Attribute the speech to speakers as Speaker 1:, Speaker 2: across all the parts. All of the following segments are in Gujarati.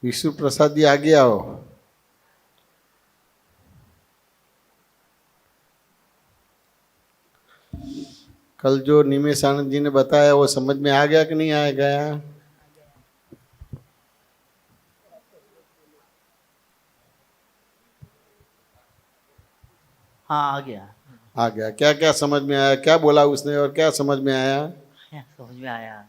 Speaker 1: विष्णु प्रसाद जी आगे आओ। कल जो निमेश आनंद जी ने बताया वो समझ में आ गया कि नहीं आ गया?
Speaker 2: हाँ आ गया।
Speaker 1: आ गया। क्या क्या समझ में आया, क्या बोला उसने और क्या समझ में आया?
Speaker 2: समझ में आया।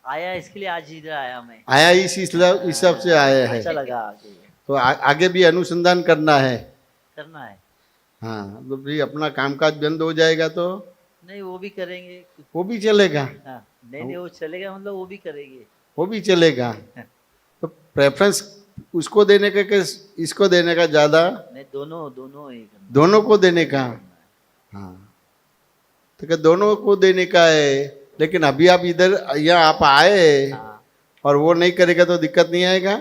Speaker 2: आया इसके लिए आज इधर आया मैं।
Speaker 1: आया इस हिसाब से आया है।
Speaker 2: अच्छा लगा आगे
Speaker 1: तो आगे भी अनुसंधान करना है।
Speaker 2: करना है।
Speaker 1: हाँ, तो भी अपना कामकाज बंद हो जाएगा तो
Speaker 2: नहीं वो भी करेंगे।
Speaker 1: वो भी चलेगा।
Speaker 2: हाँ, नहीं वो चलेगा मतलब वो भी करेंगे।
Speaker 1: वो भी चलेगा। तो प्रेफरेंस उसको देने का कि इसको देने का ज्यादा?
Speaker 2: नहीं दोनों दोनों ही करना।
Speaker 1: दोनों को देने का। हाँ, तो क्या दोनों को देने का है। लेकिन अभी आप इधर यहाँ आप आए
Speaker 2: हाँ,
Speaker 1: और वो नहीं करेगा तो दिक्कत नहीं आएगा?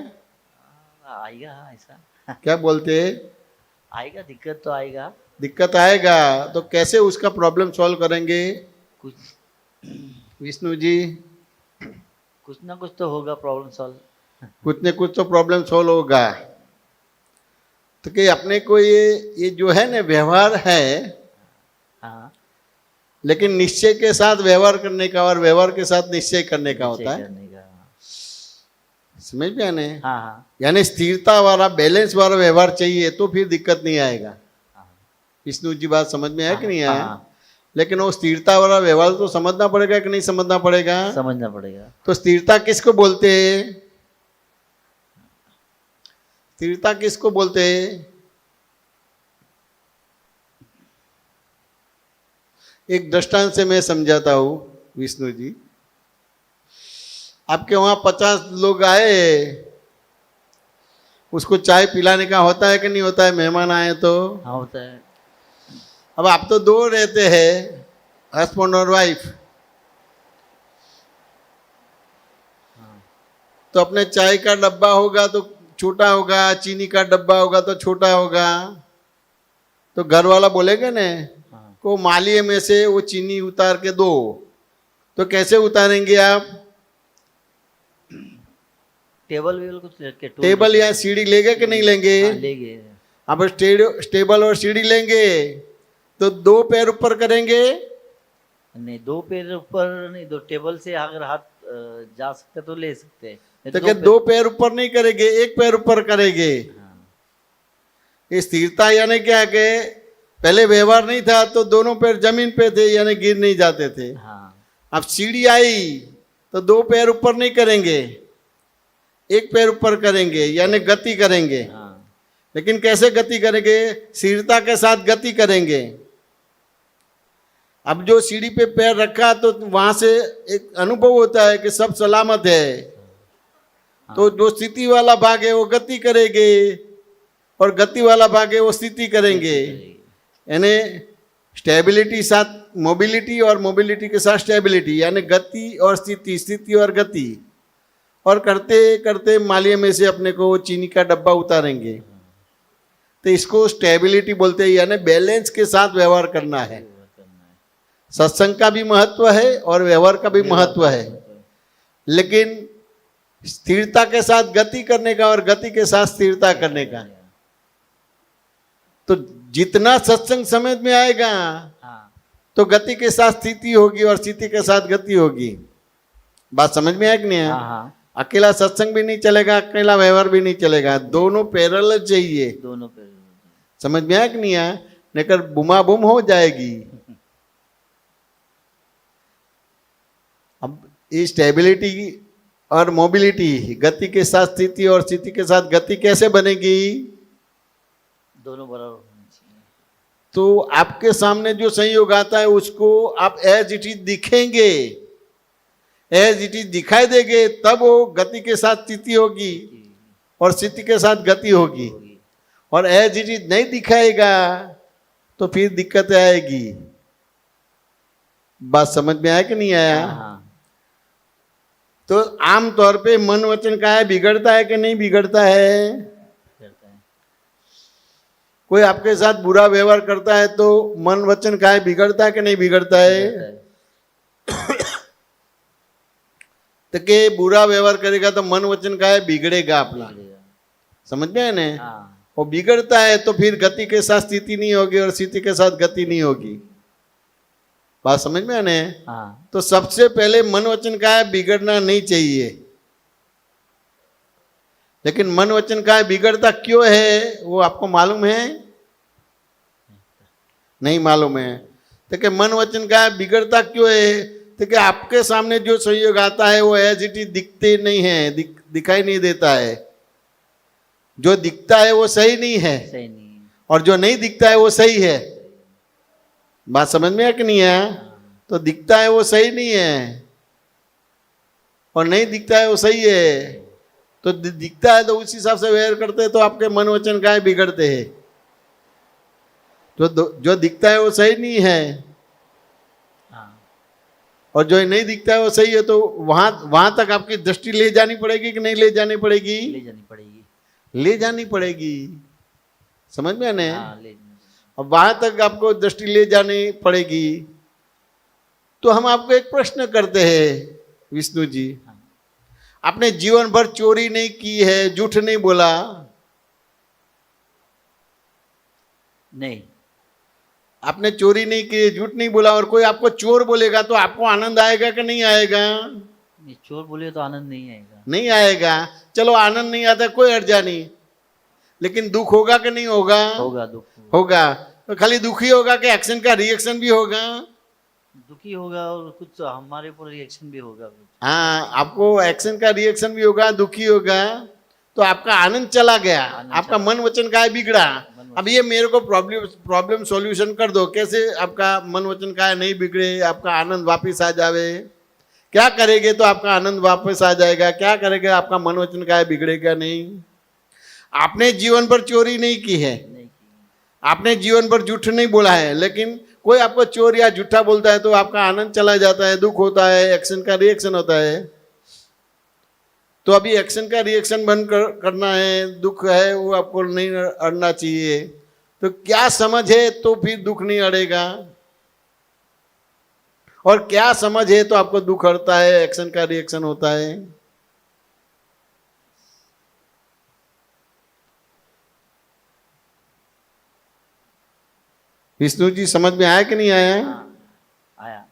Speaker 2: आएगा ऐसा।
Speaker 1: क्या बोलते हैं?
Speaker 2: आएगा, दिक्कत तो आएगा।
Speaker 1: दिक्कत आएगा तो कैसे उसका प्रॉब्लम सॉल्व करेंगे
Speaker 2: कुछ
Speaker 1: विष्णु जी?
Speaker 2: कुछ ना कुछ तो होगा प्रॉब्लम सॉल्व।
Speaker 1: कुछ न कुछ तो प्रॉब्लम सॉल्व होगा। तो कि अपने को ये जो है ना व्यवहार है,
Speaker 2: हाँ
Speaker 1: लेकिन निश्चय के साथ व्यवहार करने का और व्यवहार के साथ निश्चय करने का होता है।
Speaker 2: करने का।
Speaker 1: समझ में आने?
Speaker 2: हाँ हाँ
Speaker 1: यानी स्थिरता वाला बैलेंस वाला व्यवहार चाहिए तो फिर दिक्कत नहीं आएगा। विष्णु जी बात समझ में आया कि नहीं आया?
Speaker 2: हाँ,
Speaker 1: लेकिन वो स्थिरता वाला व्यवहार तो समझना पड़ेगा कि नहीं समझना पड़ेगा?
Speaker 2: समझना पड़ेगा।
Speaker 1: तो स्थिरता किसको बोलते हैं? स्थिरता किसको बोलते हैं? एक दृष्टांत से मैं समझाता हूं विष्णु जी। आपके वहां 50 लोग आए, उसको चाय पिलाने का होता है कि नहीं होता है? मेहमान आए तो
Speaker 2: हाँ होता है।
Speaker 1: अब आप तो दो रहते हैं, हस्बैंड और वाइफ। तो अपने चाय का डब्बा होगा तो छोटा होगा, चीनी का डब्बा होगा तो छोटा होगा। तो घर वाला बोलेगा ना को मालिये में से वो चीनी उतार के दो। तो कैसे उतारेंगे आप?
Speaker 2: टेबल वेबल कुछ रख के
Speaker 1: टेबल या सीढ़ी लेंगे कि नहीं लेंगे?
Speaker 2: हाँ, लेंगे।
Speaker 1: अब टेबल और सीढ़ी लेंगे तो दो पैर ऊपर करेंगे?
Speaker 2: नहीं दो पैर ऊपर नहीं, दो टेबल से अगर हाथ जा सकते तो ले सकते हैं।
Speaker 1: तो क्या दो पैर ऊपर नहीं करेंगे, एक पैर ऊपर करेंगे? ये स्थिरता यानी क्या के पहले व्यवहार नहीं था तो दोनों पैर जमीन पे थे यानी गिर नहीं जाते थे। अब सीढ़ी आई तो दो पैर ऊपर नहीं करेंगे, एक पैर ऊपर करेंगे यानी गति करेंगे। लेकिन कैसे गति करेंगे? स्थिरता के साथ गति करेंगे। अब जो सीढ़ी पे पैर रखा तो वहां से एक अनुभव होता है कि सब सलामत है। तो जो स्थिति वाला भाग है वो गति करेंगे और गति वाला भाग है वो स्थिति करेंगे। यानी स्टेबिलिटी साथ मोबिलिटी और मोबिलिटी के साथ स्टेबिलिटी, यानी गति और स्थिति, स्थिति और गति। और करते करते मालिये में से अपने को वो चीनी का डब्बा उतारेंगे। तो इसको स्टेबिलिटी बोलते हैं, यानी बैलेंस के साथ व्यवहार करना है। सत्संग का भी महत्व है और व्यवहार का भी महत्व है, लेकिन स्थिरता के साथ गति करने का और गति के साथ स्थिरता करने का। तो जितना सत्संग समझ में आएगा तो गति के साथ स्थिति होगी और स्थिति के साथ गति होगी। बात समझ में आया कि नहीं है? अकेला सत्संग भी नहीं चलेगा, अकेला व्यवहार भी नहीं चलेगा, दोनों पैरेलल चाहिए।
Speaker 2: दोनों पैरेलल।
Speaker 1: समझ में आया कि नहीं आया? नहीं कर बुमा बुम हो जाएगी। अब ये स्टेबिलिटी और मोबिलिटी, गति के साथ स्थिति और स्थिति के साथ गति कैसे बनेगी?
Speaker 2: दोनों बराबर होने चाहिए।
Speaker 1: तो आपके सामने जो संयोग आता है उसको आप एज इट इज दिखेंगे, एज इट इज दिखाई देंगे, तब वो गति के साथ स्थिति होगी और स्थिति के साथ गति होगी। और एज इट इज नहीं दिखाएगा तो फिर दिक्कत आएगी। बात समझ में आया कि नहीं आया? तो आम तौर पे मन वचन का है बिगड़ता है कि नहीं बिगड़ता है? कोई आपके साथ बुरा व्यवहार करता है तो मन वचन का है बिगड़ता है कि नहीं बिगड़ता है? तो के बुरा व्यवहार करेगा तो मन वचन का है बिगड़ेगा अपना,
Speaker 2: बिगड़ेगा।
Speaker 1: समझ में है ना।
Speaker 2: हाँ
Speaker 1: वो बिगड़ता है तो फिर गति के साथ स्थिति नहीं होगी और स्थिति के साथ गति नहीं होगी। बात समझ में है ना।
Speaker 2: हाँ
Speaker 1: तो सबसे पहले मन वचन का है बिगड़ना नहीं चाहिए, लेकिन मन वचन का है बिगड़ता क्यों है वो आपको मालूम है? नहीं मालूम है। तो कि मन वचन का है बिगड़ता क्यों है? तो कि आपके सामने जो संयोग आता है वो एज इट इज दिखते नहीं है, दिखाई नहीं देता है। जो दिखता है वो सही नहीं है
Speaker 2: सही नहीं है।
Speaker 1: और जो नहीं दिखता है वो सही है। बात समझ में है कि नहीं है? तो दिखता है वो सही नहीं है और नहीं दिखता है वो सही है। तो दिखता है तो उस हिसाब से व्यवहार करते हैं तो आपके मन वचन का है बिगड़ते हैं। जो दिखता है वो सही नहीं है
Speaker 2: हाँ
Speaker 1: और जो नहीं दिखता है वो सही है, तो वहां तक आपकी दृष्टि ले जानी पड़ेगी कि नहीं ले जानी पड़ेगी?
Speaker 2: ले जानी पड़ेगी।
Speaker 1: ले जानी पड़ेगी। समझ में आने?
Speaker 2: हाँ ले जानी।
Speaker 1: अब वहां तक आपको दृष्टि ले जानी पड़ेगी। तो हम आपको एक प्रश्न करते हैं विष्णु जी,
Speaker 2: हाँ।
Speaker 1: आपने जीवन भर चोरी नहीं की है, झूठ नहीं बोला?
Speaker 2: नहीं
Speaker 1: आपने चोरी नहीं की, झूठ नहीं बोला और कोई आपको चोर बोलेगा तो आपको आनंद आएगा कि नहीं आएगा?
Speaker 2: ये चोर बोले तो आनंद नहीं आएगा।
Speaker 1: नहीं आएगा। चलो आनंद नहीं आता कोई अर्जा नहीं, लेकिन दुख होगा कि नहीं होगा?
Speaker 2: होगा दुख
Speaker 1: होगा। तो खाली दुखी होगा कि एक्शन का रिएक्शन भी होगा?
Speaker 2: दुखी होगा और कुछ हमारे ऊपर रिएक्शन भी होगा।
Speaker 1: हाँ, आपको एक्शन का रिएक्शन भी होगा, दुखी होगा, तो आपका आनंद चला गया, आपका मन वचन का है बिगड़ा। अब ये मेरे को प्रॉब्लम सॉल्यूशन कर दो, कैसे आपका मन वचन का है नहीं बिगड़े, आपका आनंद वापस आ जावे। क्या करेंगे तो आपका आनंद वापस आ जाएगा? क्या करेंगे आपका मन वचन का है बिगड़ेगा नहीं? आपने जीवन भर चोरी नहीं की है,
Speaker 2: नहीं की।
Speaker 1: आपने जीवन भर झूठ नहीं बोला है, लेकिन कोई आपको चोर या झूठा बोलता है तो आपका आनंद चला जाता है, दुख होता है, एक्शन का रिएक्शन होता है। तो अभी एक्शन का रिएक्शन बंद करना है, दुख है वो आपको नहीं अड़ना चाहिए। तो क्या समझ है तो फिर दुख नहीं अड़ेगा, और क्या समझ है तो आपको दुख अड़ता है, एक्शन का रिएक्शन होता है। विष्णु जी समझ में आया कि नहीं आया?
Speaker 2: हाँ, आया।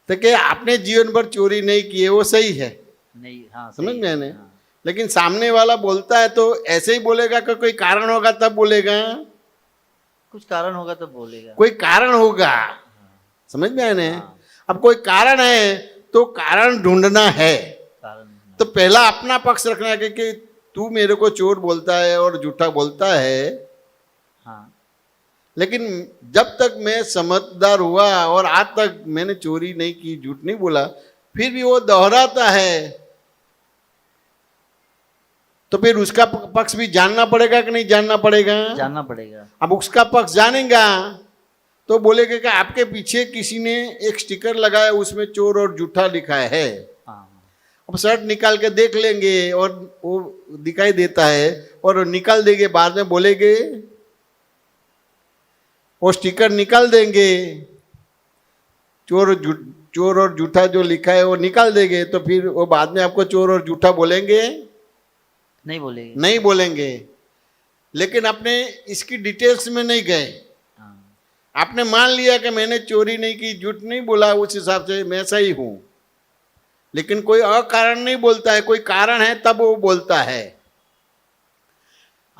Speaker 1: तो क्या आपने जीवन भर चोरी नहीं की है वो सही है,
Speaker 2: नहीं हाँ
Speaker 1: समझ
Speaker 2: सही
Speaker 1: में
Speaker 2: है।
Speaker 1: आने?
Speaker 2: हाँ।
Speaker 1: लेकिन सामने वाला बोलता है तो ऐसे ही बोलेगा कि कोई कारण होगा तब बोलेगा?
Speaker 2: कुछ कारण होगा तो बोलेगा।
Speaker 1: कोई कारण होगा, समझ में आया ना?
Speaker 2: हाँ।
Speaker 1: अब कोई कारण है तो कारण ढूंढना है।
Speaker 2: कारण
Speaker 1: तो पहला अपना पक्ष रखना है कि तू मेरे को चोर बोलता है और झूठा बोलता है,
Speaker 2: हाँ
Speaker 1: लेकिन जब तक मैं समझदार हुआ और आज तक मैंने चोरी नहीं की, झूठ नहीं बोला, फिर भी वो दोहराता है, तो फिर उसका पक्ष भी जानना पड़ेगा कि नहीं जानना पड़ेगा?
Speaker 2: जानना पड़ेगा।
Speaker 1: अब उसका पक्ष जानेगा तो बोलेगा कि आपके पीछे किसी ने एक स्टिकर लगाया उसमें चोर और झूठा लिखा है।
Speaker 2: हाँ
Speaker 1: अब शर्ट निकाल के देख लेंगे और वो दिखाई देता है और निकाल देंगे, बाद में बोलेंगे, वो स्टिकर निकाल देंगे, चोर और झूठा जो लिखा है वो निकाल देंगे, तो फिर वो बाद में आपको चोर और झूठा बोलेंगे?
Speaker 2: नहीं बोलेंगे।
Speaker 1: नहीं बोलेंगे। लेकिन अपने इसकी डिटेल्स में नहीं गए,
Speaker 2: हाँ
Speaker 1: आपने मान लिया कि मैंने चोरी नहीं की, झूठ नहीं बोला, उस हिसाब से मैं सही हूं। लेकिन कोई अकारण नहीं बोलता है, कोई कारण है तब वो बोलता है।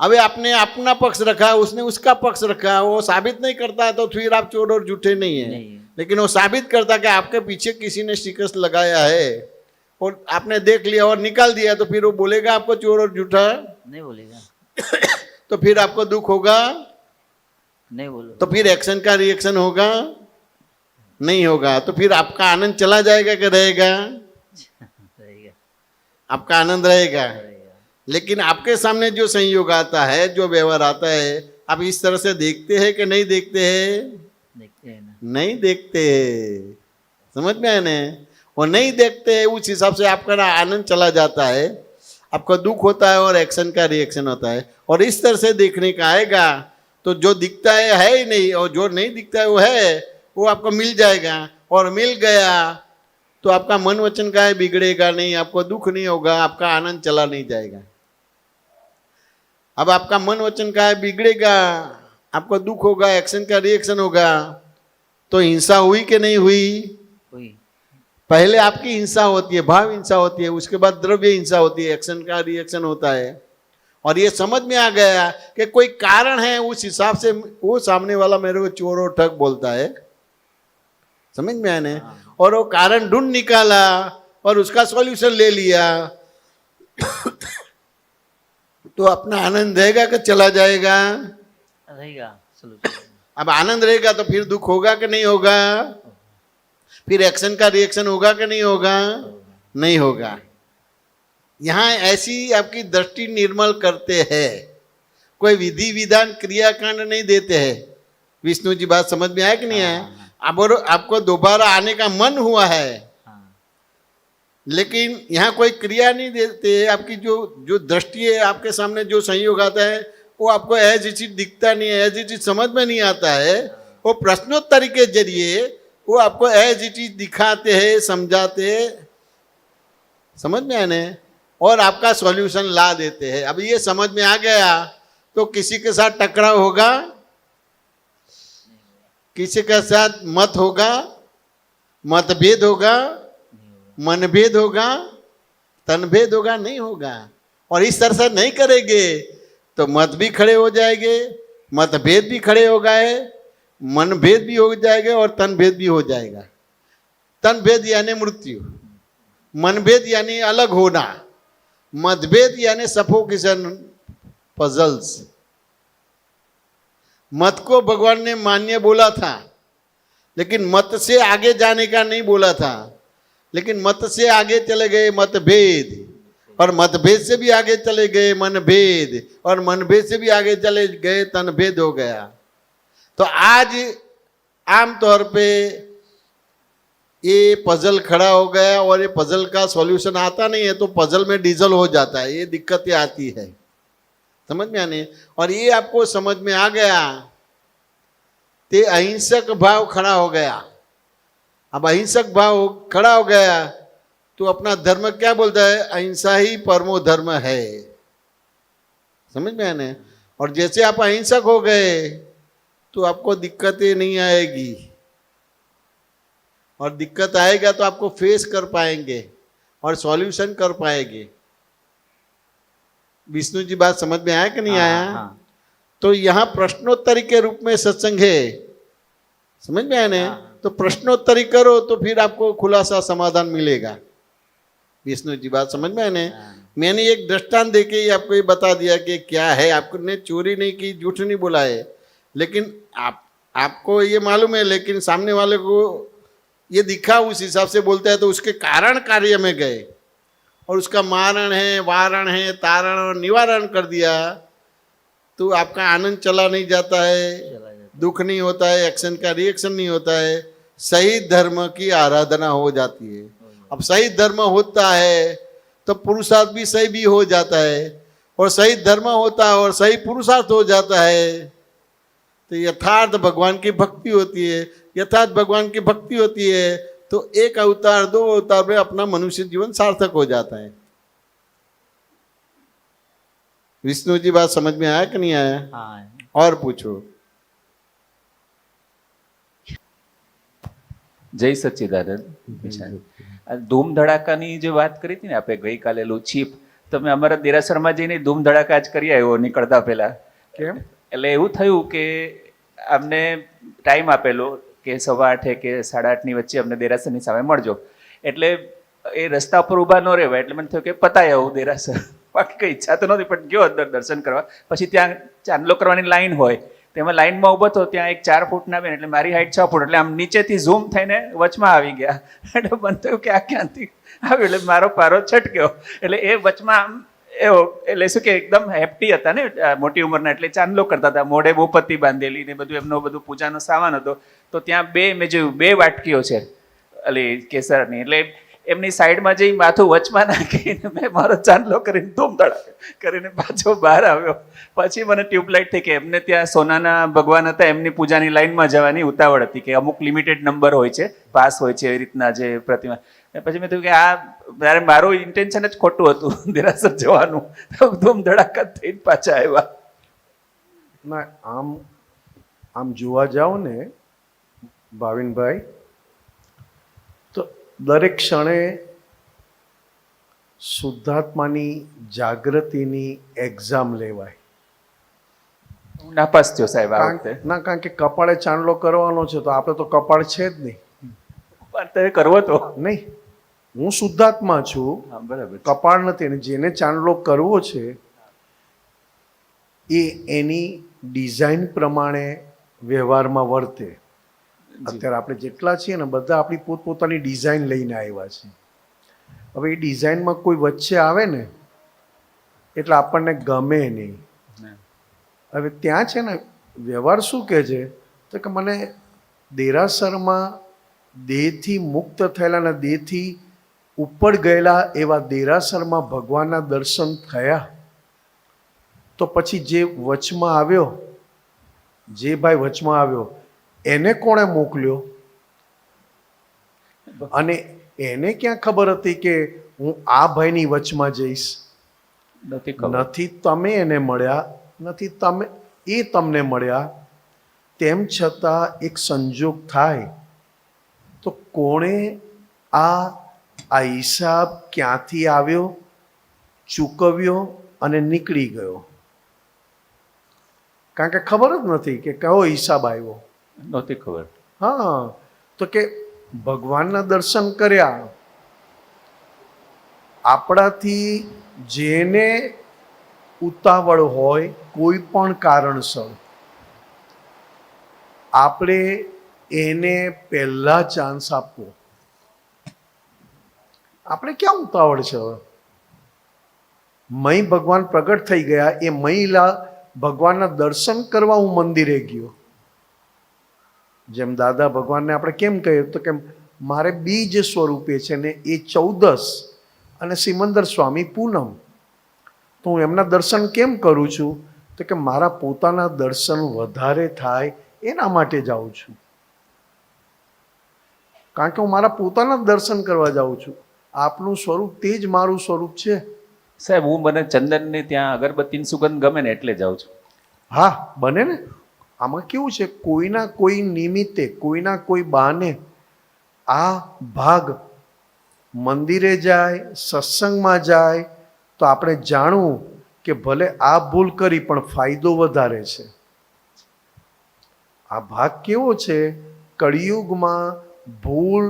Speaker 1: अबे आपने अपना पक्ष रखा, उसने उसका पक्ष रखा, वो साबित नहीं करता है तो फिर आप चोर और झूठे नहीं है।
Speaker 2: नहीं है।
Speaker 1: लेकिन वो साबित करता कि आपके पीछे किसी ने स्टिकर्स लगाया है और आपने देख लिया और निकाल दिया, तो फिर वो बोलेगा आपको चोर और झूठा?
Speaker 2: नहीं बोलेगा।
Speaker 1: तो फिर आपको दुख होगा?
Speaker 2: नहीं बोलो।
Speaker 1: तो फिर एक्शन का रिएक्शन होगा? नहीं होगा। तो फिर आपका आनंद चला जाएगा कि रहेगा?
Speaker 2: रहेगा।
Speaker 1: आपका आनंद रहेगा।
Speaker 2: रहेगा।
Speaker 1: लेकिन आपके सामने जो संयोग आता है, जो व्यवहार आता है, आप इस तरह से देखते हैं कि नहीं देखते हैं?
Speaker 2: देखते हैं ना।
Speaker 1: नहीं देखते। समझ में आया ना? वो नहीं देखते, उस हिसाब से आपका आनंद चला जाता है, आपका दुख होता है और एक्शन का रिएक्शन होता है। और इस तरह से देखने का आएगा तो जो दिखता है ही नहीं और जो नहीं दिखता है वो है, वो आपको मिल जाएगा। और मिल गया तो आपका मन वचन काया बिगड़ेगा नहीं, आपको दुख नहीं होगा, आपका आनंद चला नहीं जाएगा। अब आपका मन वचन काया बिगड़ेगा, आपको दुख होगा, एक्शन का रिएक्शन होगा, तो हिंसा हुई कि नहीं हुई?
Speaker 2: हुई।
Speaker 1: पहले आपकी हिंसा होती है, भाव हिंसा होती है, उसके बाद द्रव्य हिंसा होती है, एक्शन का रिएक्शन होता है। और ये समझ में आ गया कि कोई कारण है, उस हिसाब से वो सामने वाला मेरे को चोर और ठग बोलता है, समझ में आया ना? और वो कारण ढूंढ निकाला और उसका सॉल्यूशन ले लिया, तो अपना आनंद रहेगा कि चला जाएगा?
Speaker 2: रहेगा सॉल्यूशन।
Speaker 1: अब आनंद रहेगा तो फिर दुख होगा कि नहीं होगा? फिर एक्शन का रिएक्शन होगा कि नहीं होगा? नहीं होगा। यहां ऐसी आपकी दृष्टि निर्मल करते हैं, कोई विधि विधान क्रियाकांड नहीं देते हैं। विष्णु जी बात समझ में आया कि नहीं आया? अब और आपको दोबारा आने का मन हुआ है, लेकिन यहाँ कोई क्रिया नहीं देते। आपकी जो दृष्टि है, आपके सामने जो संयोग आता है, वो आपको एज इट इज दिखता नहीं है, एज इट इज समझ में नहीं आता है। वो प्रश्नोत्तर के जरिए वो आपको एज इट इज दिखाते हैं, समझाते हैं, समझ में आने, और आपका सॉल्यूशन ला देते हैं। अब ये समझ में आ गया तो किसी के साथ टकराव होगा? किसी के साथ मत होगा, मतभेद होगा, मनभेद होगा, तनभेद होगा? नहीं होगा। और इस तरह से नहीं करेंगे तो मत भी खड़े हो जाएंगे, मतभेद भी खड़े हो गए, मनभेद भी हो जाएगा और तनभेद भी हो जाएगा। तनभेद यानी मृत्यु, मनभेद यानी अलग होना, मतभेद यानी सफोकेशन, पजल्स। मत को भगवान ने मान्य बोला था, लेकिन मत से आगे जाने का नहीं बोला था। लेकिन मत से आगे चले गए मतभेद, और मतभेद से भी आगे चले गए मनभेद, और मनभेद से भी आगे चले गए तनभेद हो गया। तो आज आमतौर पे ये पजल खड़ा हो गया, और ये पजल का सॉल्यूशन आता नहीं है, तो पजल में डीजल हो जाता है। ये दिक्कतें आती है, समझ में आने। और ये आपको समझ में आ गया, ते अहिंसक भाव खड़ा हो गया। अब अहिंसक भाव खड़ा हो गया तो अपना धर्म क्या बोलता है? अहिंसा ही परमो धर्म है, समझ में आने। और जैसे आप अहिंसक हो गए तो आपको दिक्कतें नहीं आएगी, और दिक्कत आएगा तो आपको फेस कर पाएंगे और सॉल्यूशन कर पाएंगे। विष्णु जी बात समझ में आया कि नहीं आया? तो यहाँ प्रश्नोत्तरी के रूप में सत्संग है, समझ में आया ना? तो प्रश्नोत्तरी करो तो फिर आपको खुलासा समाधान मिलेगा। विष्णु जी बात समझ में आया ना? मैंने एक दृष्टांत देके ही आपको ये बता दिया कि क्या है। आपने चोरी नहीं की, झूठ नहीं बोला है, लेकिन आपको ये मालूम है, लेकिन सामने वाले को ये दिखा, उस हिसाब से बोलता है, तो उसके कारण कार्य में गए और उसका मारण है, वारण है, तारण और निवारण कर दिया, तो आपका आनंद चला नहीं जाता है, दुख नहीं होता है, एक्शन का रिएक्शन नहीं होता है, सही धर्म की आराधना हो जाती है। अब सही धर्म होता है तो पुरुषार्थ भी सही भी हो जाता है, और सही धर्म होता है और सही पुरुषार्थ हो जाता है, तो यथार्थ भगवान की भक्ति होती है। यथार्थ भगवान की भक्ति होती है तो एक अवतार, दो अवतार में अपना मनुष्य जीवन सार्थक हो जाता है। विष्णु जी बात समझ में आया कि नहीं आया?
Speaker 2: हाँ।
Speaker 1: और पूछो।
Speaker 3: જય સચ્ચિદાનંદ. ધૂમ ધડાકાની જે વાત કરી હતી ને આપણે ગઈકાલે લુચીપ, તમે અમારા દેરાસરમાં જઈને ધૂમ ધડાકા જ કરી આવ્યો નીકળતા પહેલા.
Speaker 1: કેમ?
Speaker 3: એટલે એવું થયું કે અમને ટાઈમ આપેલો કે 8:30 કે 8:30ની વચ્ચે અમને દેરાસરની સામે મળજો. એટલે એ રસ્તા પર ઊભા ન રહેવાય, એટલે મને થયું કે પતાય આવું દેરાસર. બાકી કંઈ ઈચ્છા તો નહોતી, પણ ગયો અંદર દર્શન કરવા. પછી ત્યાં ચાંદલો કરવાની લાઈન હોય, તેમાં લાઈનમાં ઊભો હતો, ત્યાં એક 4 ફૂટના બેન, એટલે મારી હાઈટ 6 ફૂટ, એટલે આમ નીચેથી ઝૂમ થઈને વચમાં આવી ગયા. એટલે મને થયું કે આ ક્યાંથી આવ્યું, એટલે મારો પારો છટક્યો. એટલે એ વચમાં આમ એવો, એટલે શું કે એકદમ હેપ્ટી હતા ને, મોટી ઉંમરના, એટલે ચાંદલો કરતા હતા, મોઢે બોપત્તી બાંધેલી ને બધું, એમનો બધું પૂજાનો સામાન હતો. તો ત્યાં મેં જોયું 2 વાટકીઓ છે એટલે કેસરની, એટલે એમની સાઈડમાં જઈ માથું વચમાં નાખીને મેં મારો ચાંદલો કરીને ધૂમ ધડાકા કરીને પાછો બહાર આવ્યો. પછી મને ટ્યુબલાઇટ થઈ કે એમને ત્યાં સોનાના ભગવાન હતા, એમની પૂજાની લાઈનમાં જવાની ઉતાવળ હતી કે અમુક લિમિટેડ નંબર હોય છે, પાસ હોય છે, એવી રીતના જે પ્રતિમા. ને પછી મેં થયું કે આ મારું ઇન્ટેન્શન જ ખોટું હતું દેરાસર જવાનું, તો ધૂમ ધડાકા થઈને પાછા આવ્યા.
Speaker 4: ના આમ જોવા જાઓ ને ભાવિનભાઈ, તો દરેક ક્ષણે શુદ્ધાત્માની જાગૃતિની એક્ઝામ લેવાય.
Speaker 3: હું નાપાસ થયો સાહેબ આ વખતે.
Speaker 4: કારણ કે કપાળે ચાંદલો કરવાનો છે, તો આપણે તો કપાળ છે જ નહીં.
Speaker 3: પણ તે કરવો તો
Speaker 4: નહીં, હું શુદ્ધાત્મા છું,
Speaker 3: હા બરાબર છે.
Speaker 4: કપાળ નથી. અને જેને ચાંદલો કરવો છે એ એની ડિઝાઇન પ્રમાણે વ્યવહારમાં વર્તે. અત્યારે આપણે જેટલા છીએ ને બધા આપણી પોતપોતાની ડિઝાઇન લઈને આવ્યા છે. હવે એ ડિઝાઇનમાં કોઈ વચ્ચે આવે ને એટલે આપણને ગમે નહીં. હવે ત્યાં છે ને વ્યવહાર શું કહે છે, તો કે મને દેરાસરમાં દેહથી મુક્ત થયેલા અને દેહથી ઉપર ગયેલા એવા દેરાસરમાં ભગવાનના દર્શન થયા. તો પછી જે વચમાં આવ્યો, જે ભાઈ વચમાં આવ્યો એને કોણે મોકલ્યો? અને એને ક્યાં ખબર હતી કે હું આ ભાઈની વચમાં જઈશ? નથી તમે એને મળ્યા, નથી તમે એ તમને મળ્યા. તેમ છતાં એક સંજોગ થાય તો કોણે આ હિસાબ ક્યાંથી આવ્યો, ચૂકવ્યો અને નીકળી ગયો? કારણ કે ખબર જ નથી કે કયો હિસાબ આવ્યો,
Speaker 3: નહોતી ખબર.
Speaker 4: હા, તો કે ભગવાનના દર્શન કર્યા. આપણાથી જેને ઉતાવળ હોય કોઈ પણ કારણસર, આપણે એને પહેલા ચાન્સ આપવો. આપણે ક્યાં ઉતાવળ છે? હવે મય ભગવાન પ્રગટ થઈ ગયા, એ મહિલા ભગવાનના દર્શન કરવા હું મંદિરે ગયો. જેમ દાદા ભગવાનને આપણે કેમ કહીએ, તો કે મારે બીજ સ્વરૂપે છે ને એ 14 અને સિમંદર સ્વામી પૂનમ, તો હું એમના દર્શન કેમ કરું છું? તો કે મારા પોતાના દર્શન વધારે થાય એના માટે જાઉં છું. કારણ કે હું મારા પોતાના દર્શન કરવા જાઉં છું. આપનું સ્વરૂપ તે જ મારું સ્વરૂપ છે.
Speaker 3: સાહેબ હું મને ચંદનને ત્યાં અગરબત્તીની સુગંધ ગમે ને એટલે જાઉં છું.
Speaker 4: હા, બને ને. આમાં કેવું છે, કોઈના કોઈ નિમિત્તે, કોઈના કોઈ બહાને આ ભાગ મંદિરે જાય, સત્સંગમાં જાય તો આપણે જાણવું કે ભલે આ ભૂલ કરી પણ ફાયદો વધારે છે. આ ભાગ કેવો છે, કળિયુગમાં ભૂલ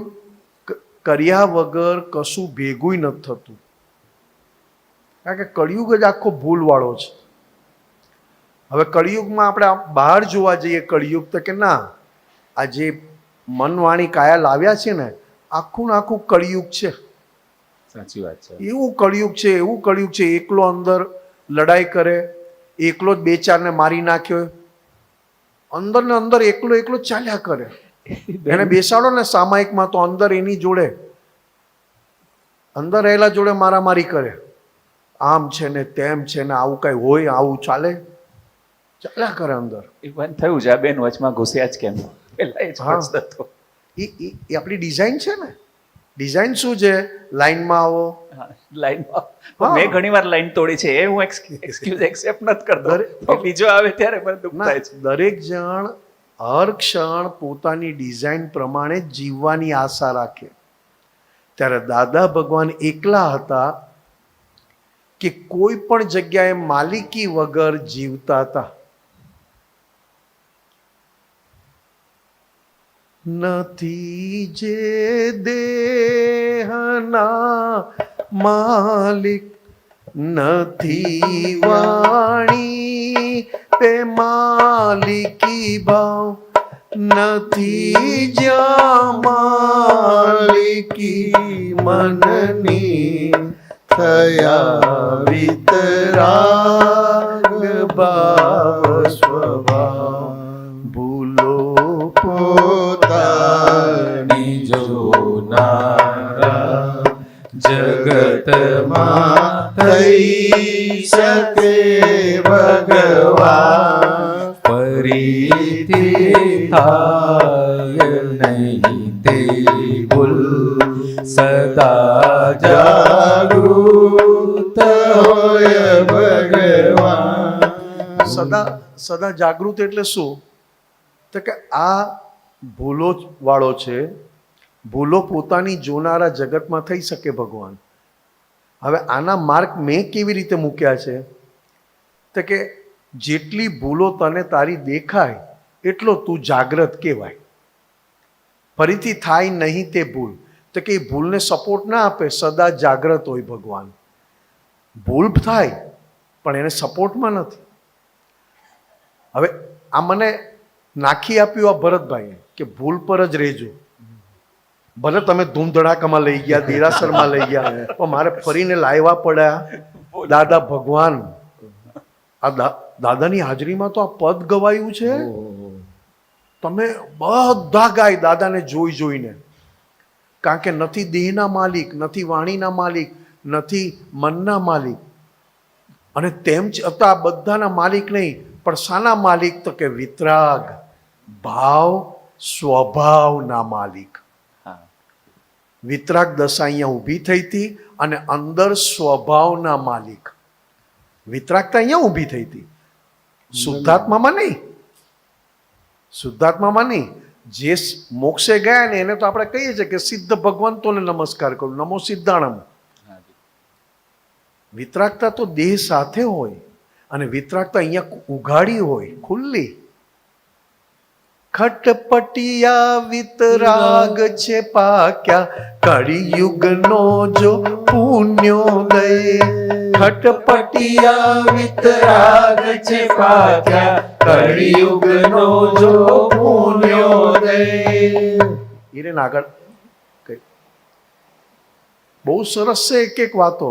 Speaker 4: કર્યા વગર કશું ભેગું નથી થતું. કારણ કે કળિયુગ જ આખો ભૂલવાળો છે. હવે કળિયુગમાં આપણે બહાર જોવા જઈએ, કળિયુગ તો કે ના, આ જે મન વાણી કાયા લાવ્યા છે ને, આખું ને આખું કળિયુગ છે.
Speaker 3: સાચી વાત છે.
Speaker 4: એવું કળિયુગ છે, એવું કળિયુગ છે. એકલો અંદર લડાઈ કરે, એકલો જ 2-4 ને મારી નાખ્યો, અંદર ને અંદર એકલો એકલો ચાલ્યા કરે. એને બેસાડો ને સામાયિકમાં તો અંદર એની જોડે, અંદર રહેલા જોડે મારામારી કરે. આમ છે ને તેમ છે ને, આવું કઈ હોય, આવું ચાલે, ચાલ્યા કરે અંદર.
Speaker 3: એ બંધ થયું છે, આ બેન વચમાં ઘૂસ્યા જ કેમ? પેલા એ જ પ્રશ્ન હતો.
Speaker 4: એ આપણી ડિઝાઇન છે ને. ડિઝાઇન શું છે? લાઈનમાં આવો,
Speaker 3: લાઈનમાં.
Speaker 4: હા.
Speaker 3: મેં ઘણી વાર લાઈન તોડી છે, એ હું એક્સક્યુઝ એક્સેપ્ટ નથી કરતો. તો બીજો આવે ત્યારે મને દુઃખ
Speaker 4: ના,
Speaker 3: થાય છે.
Speaker 4: દરેક જણ હર ક્ષણ પોતાની ડિઝાઇન પ્રમાણે જ જીવવાની આશા રાખે. ત્યારે દાદા ભગવાન એકલા હતા કે કોઈ પણ જગ્યાએ માલિકી વગર જીવતા હતા. નથી જે દેહના માલિક, નથી વાણી પે માલિકી ભાવ, નથી જ્યાં માલિકી મનની, થયા વિતરાગ ભાવ સ્વભાવ. ભૂલો પોતાની જોનારા, જગતમાં થઈ શકે ભગવાન. ફરીથી થાય નહીં તે ભૂલ,
Speaker 5: સદા
Speaker 1: જાગૃત હોય ભગવાન.
Speaker 4: સદા સદા જાગૃત એટલે શું? તો કે આ ભૂલો વાળો છે, ભૂલો પોતાની જોનારા જગતમાં થઈ શકે ભગવાન. હવે આના માર્ક મેં કેવી રીતે મૂક્યા છે? તો કે જેટલી ભૂલો તને તારી દેખાય એટલો તું જાગ્રત કહેવાય. ફરીથી થાય નહીં તે ભૂલ, તો કે એ ભૂલને સપોર્ટ ના આપે, સદા જાગ્રત હોય ભગવાન. ભૂલ થાય પણ એને સપોર્ટમાં નથી. હવે આ મને નાખી આપ્યું આ ભરતભાઈએ કે ભૂલ પર જ રહેજો. ભલે તમે ધૂમધડાકામાં લઈ ગયા, દેરાસરમાં લઈ ગયા, પણ મારે ફરીને લાવવા પડ્યા દાદા ભગવાન. આ દાદાની હાજરીમાં તો આ પદ ગવાયું છે. તમે બધા ગાય દાદાને જોઈ જોઈને, કારણ કે નથી દેહના માલિક, નથી વાણીના માલિક, નથી મનના માલિક, અને તેમ છતાં બધાના માલિક નહીં, પણ શાના માલિક? તો કે વિતરાગ ભાવ સ્વભાવના માલિક. વિતરાગ દશા અહીંયા ઊભી થઈ હતી અને અંદર સ્વભાવના માલિક. વિતરાગતા અહીંયા ઊભી થઈ હતી, શુદ્ધાત્મામાં નહીં. શુદ્ધાત્મામાં નહીં. જે મોક્ષે ગયા ને એને તો આપણે કહીએ છીએ કે સિદ્ધ ભગવંતોને નમસ્કાર કરું, નમો સિદ્ધાણમ. વિતરાગતા તો દેહ સાથે હોય, અને વિતરાગતા અહીંયા ઉઘાડી હોય, ખુલ્લી. ખટપટિયા વિતરાગ છે પાક્યા, કળિયુગનો જો પુણ્યોદય. ખટપટિયા વિતરાગ છે પાક્યા, કળિયુગનો જો પુણ્યોદય. હિરેન આગળ બહુ સરસ છે એક એક વાતો.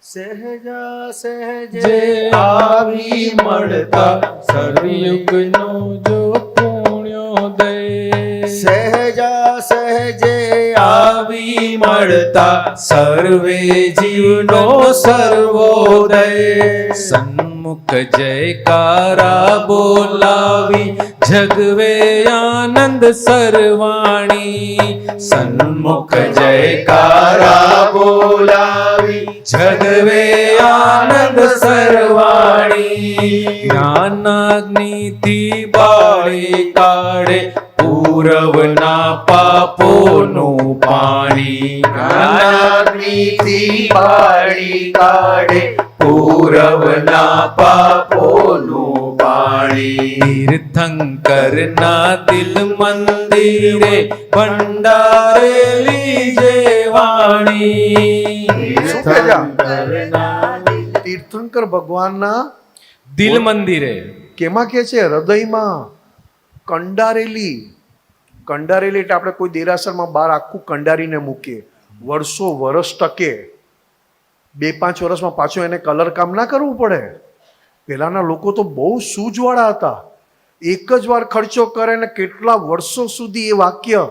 Speaker 4: સહેજા સહેજે
Speaker 5: આવી મળતા સર્વયુગનો જો પુણ્યોદય.
Speaker 1: સહેજા સહેજે
Speaker 5: આવી મળતા સર્વે જીવનો સર્વોદય. સન્મુખ જયકારા બોલાવી જગવે આનંદ સર્વાણી. સન્મુખ જયકારા બોલાવી જગવે આનંદ સર્વાણી. જ્ઞાનાગ્નિથી બાળી કાઢે પૂરવના પાપોનું પાણી.
Speaker 4: જ્ઞાનાગ્નિથી
Speaker 5: બાળી કાઢે પૂરવના પાપોનું પાણી. તીર્થંકરના દિલ મંદિરે ભંડારેલી જે વાણી.
Speaker 4: તીર્થંકર ભગવાનના
Speaker 5: દિલ મંદિરે
Speaker 4: કેમાં કે છે? હૃદયમાં કંડારેલી. કંડારેલી એટલે આપણે કોઈ દેરાસરમાં બહાર આખું કંડારીને મૂકીએ, વર્ષો વર્ષ ટકે. 2-5 વર્ષમાં પાછો એને કલર કામ ના કરવું પડે. પહેલાના લોકો તો બહુ સૂઝવાળા હતા, એક જ વાર ખર્ચો કરે ને કેટલા વર્ષો સુધી એ વાક્ય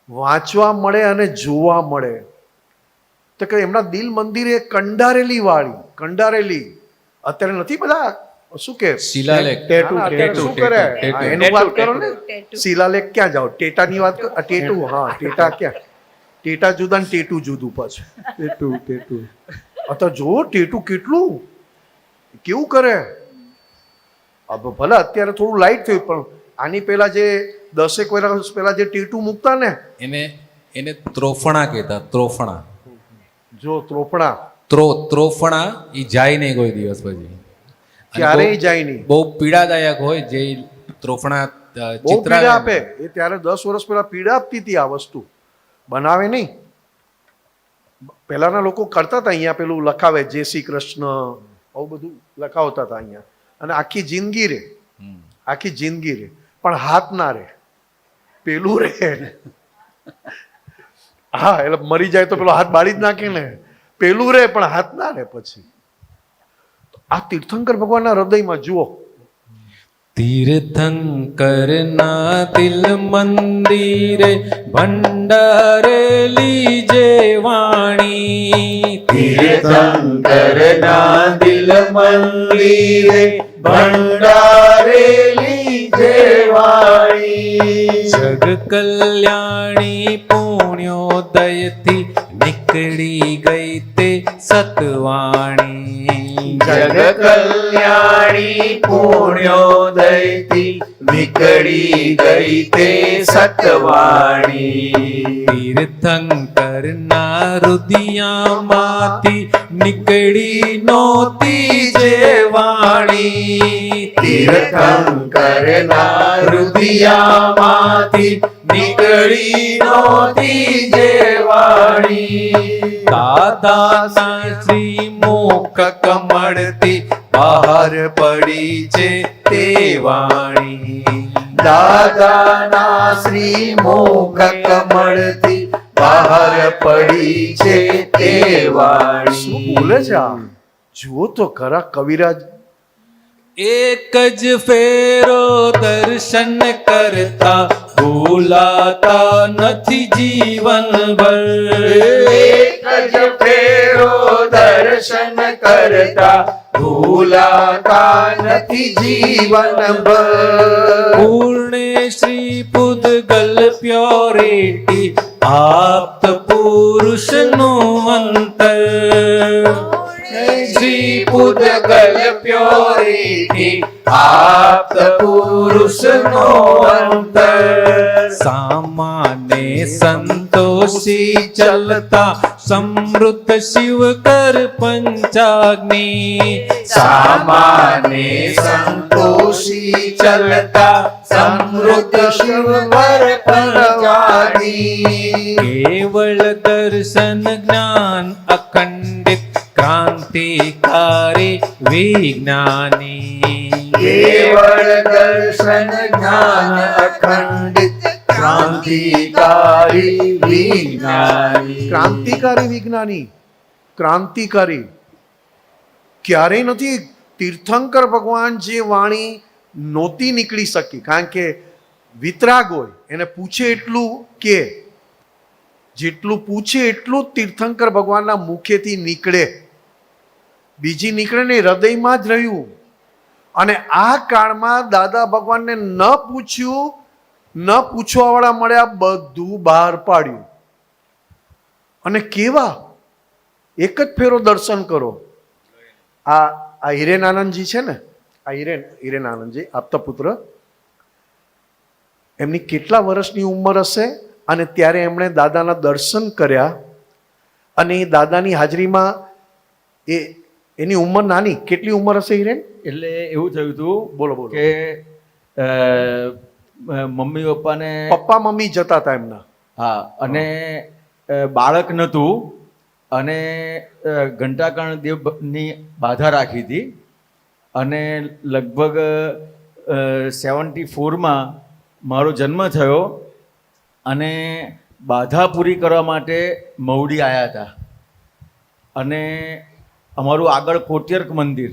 Speaker 4: વાંચવા મળે અને જોવા મળે. તો કે એમના દિલ મંદિરે કંડારેલી વાળી, કંડારેલી. અત્યારે નથી બધા શું કે
Speaker 5: શિલાલેખ,
Speaker 4: ટેટુ,
Speaker 5: ટેટુ,
Speaker 4: શું કરે?
Speaker 5: ટેટુ.
Speaker 4: હા, એનું વાત કરો ને. શિલાલેખ ક્યાં જાઓ? ટેટાની વાત કરો. ટેટુ, હા, ટેટા ક્યાં? ટેટા જુદા ને ટેટુ જુદું પાછું. ટેટુ અત્યારે જો ટેટુ કેટલું કેવું કરે. ભલે અત્યારે થોડું લાઈટ થયું, પણ આની પહેલા જે 10 વર્ષ પહેલા જે ટેટુ મૂકતા ને
Speaker 5: એને ત્રોફણા કહેતા. ત્રોફણા,
Speaker 4: જો ત્રોપડા
Speaker 5: ત્રોફણા ઈ જાય નહીં કોઈ દિવસ પછી. અને
Speaker 4: ક્યારેય
Speaker 5: બહુ-
Speaker 4: જાય નહીં.
Speaker 5: બહુ પીડાદાયક હોય જે ત્રોફણા
Speaker 4: બહુ પીડા આપે. એ ત્યારે 10 વર્ષ પહેલા પીડા આપતી હતી. આ વસ્તુ બનાવે નહીં. પહેલાના લોકો કરતા હતા. અહીંયા પેલું લખાવે જય શ્રી કૃષ્ણ, આવું બધું લખાવતા હતા અહીંયા. અને આખી જિંદગી રે, આખી જિંદગી રે, પણ હાથ ના રે. પેલું રે. હા, એટલે મરી જાય તો પેલો હાથ બાળી જ નાખે ને. પેલું રે પણ હાથ ના રે પછી. આ તીર્થંકર ભગવાનના હૃદયમાં જુઓ.
Speaker 5: તીર્થંકરના દિલ મંદિરે ભંડારેલી જે વાણી.
Speaker 1: તીર્થંકરના દિલ મંદિરે ભંડારેલી જેવાણી
Speaker 5: જગ કલ્યાણી પુણ્યોદયથી નીકળી ગઈ તે સતવાણી.
Speaker 3: જગ કલ્યાણી પુણ્યોદયથી નીકળી ગઈ તે સતવાણી.
Speaker 5: તીર્થંકરના રુદિયામાંથી નીકળી નોતી જે વાણી.
Speaker 3: તીર્થંકરના હૃદયમાંથી નીકળી નોતી જે વાણી.
Speaker 5: દાદાના શ્રી મુખ કમળથી બહાર પડી છે તે વાણી.
Speaker 3: દાદાના શ્રી મુખ કમળથી બહાર પડી છે તે
Speaker 4: શું
Speaker 3: વાણી.
Speaker 4: બોલે છે આ? જુઓ તો ખરા કવિરાજ.
Speaker 5: એક જ ફેરો દર્શન કરતા ભૂલાતા નથી જીવનભર.
Speaker 3: એક જ ફેરો દર્શન કરતા ભૂલાતા નથી જીવનભર.
Speaker 5: પૂર્ણે શ્રી પુદગલ પ્યોરિટી આપ્ત પુરુષનું અંતર.
Speaker 3: શ્રી પુદગલ પ્યોરિટી આપ્ત પુરુષનો અંતર.
Speaker 5: સામાને સંતોષી ચલતા સમૃદ્ધ શિવ કર પંચાગ્નિ.
Speaker 3: સામાને સંતોષી ચલતા સમૃદ્ધ શિવ પર પંચાગ્નિ.
Speaker 5: કેવળ દર્શન જ્ઞાન અખંડિત ક્રાંતિકારી વિજ્ઞાની.
Speaker 3: કેવળ દર્શન જ્ઞાન અખંડિત ક્રાંતિકારી વિજ્ઞાની.
Speaker 4: ક્રાંતિકારી વિજ્ઞાની, ક્રાંતિકારી ક્યારેય નથી. તીર્થંકર ભગવાન જે વાણી નહોતી નીકળી શકી, કારણ કે વિતરાગ હોય એને પૂછે એટલું કે જેટલું પૂછે એટલું જ તીર્થંકર ભગવાનના મુખેથી નીકળે, બીજી નીકળે નહીં, હૃદયમાં જ રહ્યું. અને આ કાળમાં દાદા ભગવાનને ન પૂછ્યું, ન પૂછવાવાળા મળ્યા, બધું બહાર પાડ્યું. અને કેવા એક જ ફેરો દર્શન કરો. આ હિરેન આનંદજી છે ને, આ હિરેન આનંદજી આપતા પુત્ર, એમની કેટલા વર્ષની ઉંમર હશે? અને ત્યારે એમણે દાદાના દર્શન કર્યા અને એ દાદાની હાજરીમાં એની ઉંમર નાની, કેટલી ઉંમર હશે હિરેન?
Speaker 6: એટલે એવું થયું હતું,
Speaker 4: બોલો બોલો.
Speaker 6: કે મમ્મી પપ્પાને
Speaker 4: પપ્પા મમ્મી જતા હતા એમના.
Speaker 6: હા, અને બાળક નહોતું અને ઘંટાકર્ણ દેવની બાધા રાખી હતી. અને લગભગ 74માં મારો જન્મ થયો અને બાધા પૂરી કરવા માટે મવડી આવ્યા હતા. અને અમારું આગળ કોટ્યર્ક મંદિર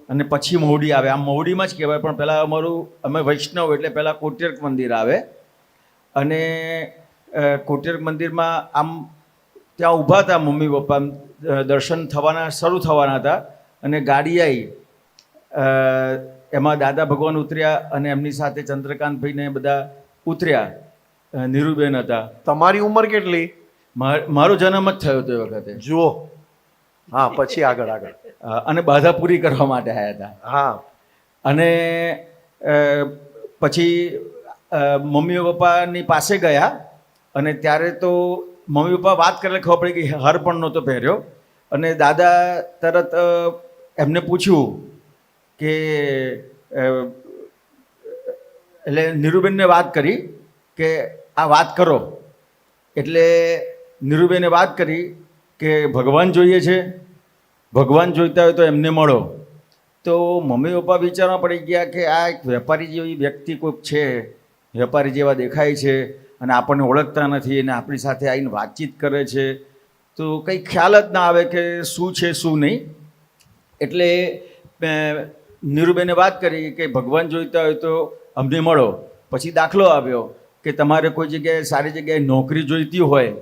Speaker 6: અને પછી મવડી આવે. આમ મવડીમાં જ કહેવાય, પણ પહેલાં અમે વૈષ્ણવ એટલે પહેલાં કોટ્યર્ક મંદિર આવે. અને કોટ્યર્ક મંદિરમાં આમ ત્યાં ઊભા હતા મમ્મી પપ્પા, દર્શન શરૂ થવાના હતા. અને ગાડી આવી, એમાં દાદા ભગવાન ઉતર્યા અને એમની સાથે ચંદ્રકાંતભાઈને બધા ઉતર્યા. નીરુબેન હતા.
Speaker 4: તમારી ઉંમર કેટલી?
Speaker 6: મારો જન્મ જ થયો હતો એ વખતે.
Speaker 4: જુઓ. હા, પછી આગળ.
Speaker 6: અને બાધા પૂરી કરવા માટે આવ્યા હતા.
Speaker 4: હા.
Speaker 6: અને પછી મમ્મી પપ્પાની પાસે ગયા અને ત્યારે તો મમ્મી પપ્પા વાત કરે ખબર પડી કે હાર પણ નહોતો પહેર્યો. અને દાદા તરત એમને પૂછ્યું કે એટલે નીરુબેનને વાત કરી કે આ વાત કરો. એટલે નીરુબેને વાત કરી કે ભગવાન જોઈએ છે, ભગવાન જોઈતા હોય તો એમને મળો. તો મમ્મી પપ્પા વિચારવા પડી ગયા કે આ એક વેપારી જેવી વ્યક્તિ કોઈક છે, વેપારી જેવા દેખાય છે અને આપણને ઓળખતા નથી અને આપણી સાથે આવીને વાતચીત કરે છે, તો કંઈ ખ્યાલ જ ના આવે કે શું છે શું નહીં. એટલે નીરુબેને વાત કરી કે ભગવાન જોઈતા હોય તો અમને મળો. પછી દાખલો આવ્યો કે તમારે કોઈ જગ્યાએ સારી જગ્યાએ નોકરી જોઈતી હોય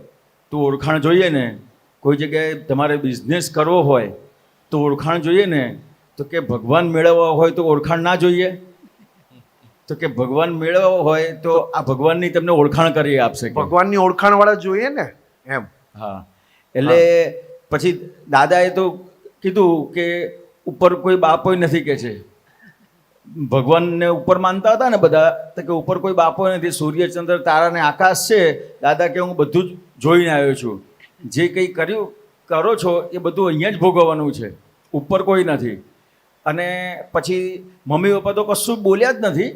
Speaker 6: તો ઓળખાણ જોઈએ ને, કોઈ જગ્યાએ તમારે બિઝનેસ કરવો હોય તો ઓળખાણ જોઈએ ને, તો કે ભગવાન મેળવવા હોય તો ઓળખાણ ના જોઈએ. તો કે ભગવાન મેળવવો હોય તો આ ભગવાનની તમને ઓળખાણ કરી આપશે કે
Speaker 4: ભગવાનની ઓળખાણવાળા જોઈએ ને એમ.
Speaker 6: હા એટલે પછી દાદાએ તો કીધું કે ઉપર કોઈ બાપોય નથી કે છે. ભગવાનને ઉપર માનતા હતા ને બધા, તો કે ઉપર કોઈ બાપો નથી, સૂર્ય ચંદ્ર તારા ને આકાશ છે. દાદા કે હું બધું જ જોઈને આવ્યો છું, જે કંઈ કરો છો એ બધું અહીંયા જ ભોગવવાનું છે, ઉપર કોઈ નથી. અને પછી મમ્મી પપ્પા તો કશું બોલ્યા જ નથી.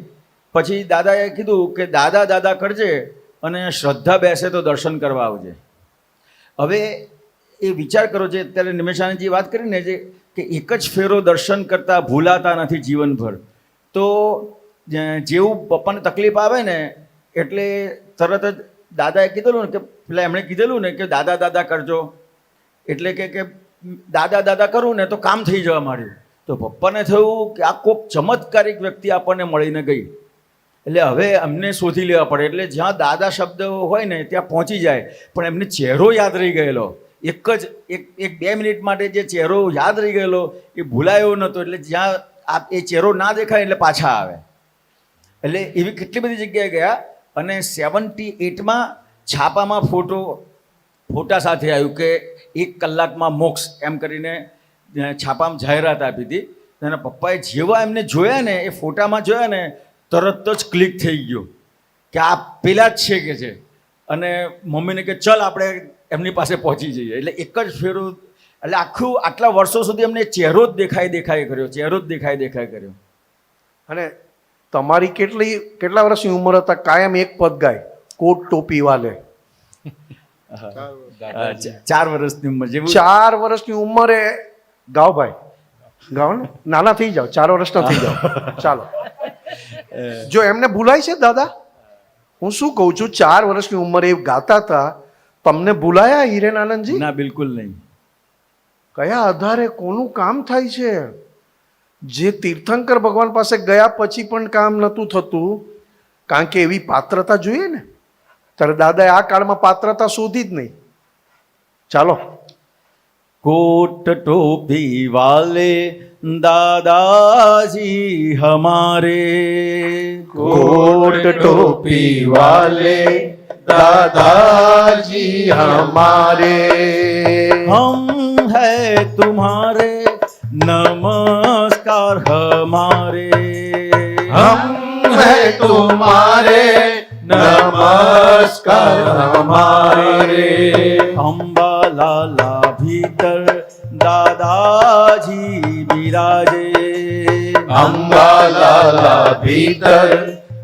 Speaker 6: પછી દાદાએ કીધું કે દાદા દાદા કરજે અને શ્રદ્ધા બેસે તો દર્શન કરવા આવજે. હવે એ વિચાર કરો, જે અત્યારે નિમેશાનીજી વાત કરીને જે કે એક જ ફેરો દર્શન કરતા ભૂલાતા નથી જીવનભર. તો જેવું પપ્પાને તકલીફ આવે ને એટલે તરત જ દાદાએ કીધેલું ને કે પેલા એમણે કીધેલું ને કે દાદા દાદા કરજો, એટલે કે દાદા દાદા કરું ને તો કામ થઈ જવા માંડ્યું. તો પપ્પાને થયું કે આ કોઈક ચમત્કારિક વ્યક્તિ આપણને મળીને ગઈ, એટલે હવે અમને શોધી લેવા પડે. એટલે જ્યાં દાદા શબ્દ હોય ને ત્યાં પહોંચી જાય, પણ એમને ચહેરો યાદ રહી ગયેલો. એક 2 મિનિટ માટે જે ચહેરો યાદ રહી ગયેલો એ ભૂલાયો નહોતો. એટલે જ્યાં એ ચહેરો ના દેખાય એટલે પાછા આવે. એટલે એવી કેટલી બધી જગ્યાએ ગયા. અને 78માં છાપામાં ફોટા સાથે આવ્યું કે 1 કલાકમાં મોક્ષ એમ કરીને છાપામાં જાહેરાત આપી હતી. અને પપ્પાએ જેવા એમને જોયા ને, એ ફોટામાં જોયા ને, તરત જ ક્લિક થઈ ગયો કે આ પેલા જ છે કે છે. અને મમ્મીને કે ચલ આપણે એમની પાસે પહોંચી જઈએ. એટલે એક જ ફેરો, એટલે આખું આટલા વર્ષો સુધી અમને ચહેરો જ દેખાય કર્યો.
Speaker 4: અને તમારી કેટલા વર્ષની ઉંમર હતા? કાયમ એક પદ ગાય, કોટ ટોપી વાલે.
Speaker 6: 4 વર્ષની ઉંમર જેવું.
Speaker 4: 4 વર્ષની ઉંમરે ગાઓ ભાઈ, ગાઓ ને. નાના થઈ જાઓ, 4 વર્ષના થઈ જાઓ. ચાલો, જો એમને ભૂલાય છે દાદા, હું શું કહું છું, 4 વર્ષની ઉંમરે એ ગાતા હતા, તમને ભૂલાયા હિરેન આનંદજી?
Speaker 6: ના, બિલકુલ નહીં.
Speaker 4: કયા આધારે કોનું કામ થાય છે? જે તીર્થંકર ભગવાન પાસે ગયા પછી પણ કામ નહોતું થતું, કારણ કે એવી પાત્રતા જોઈએ ને. ત્યારે દાદાએ આ કાળમાં પાત્રતા શોધી જ નહીં. ચાલો,
Speaker 6: कोट टोपी वाले दादाजी हमारे,
Speaker 4: कोट टोपी वाले दादाजी हमारे,
Speaker 6: हम है तुम्हारे नमस्कार हमारे,
Speaker 4: हम है तुम्हारे नमस्कार हमारे,
Speaker 6: अंबा लाला भीतर दादाजी विराजे,
Speaker 4: अंबा लाला भीतर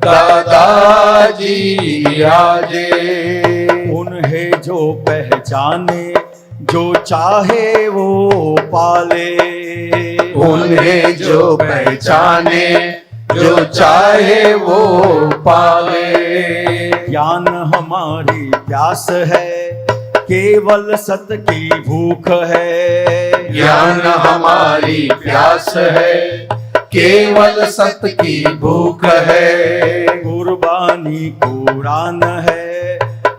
Speaker 4: दादाजी विराजे,
Speaker 6: उन्हें जो पहचाने जो चाहे वो पाले,
Speaker 4: उन्हें जो पहचाने जो चाहे वो पाले,
Speaker 6: ज्ञान हमारी प्यास है केवल सत की भूख है,
Speaker 4: ज्ञान हमारी प्यास है केवल सत की भूख है,
Speaker 6: कुर्बानी कुरान है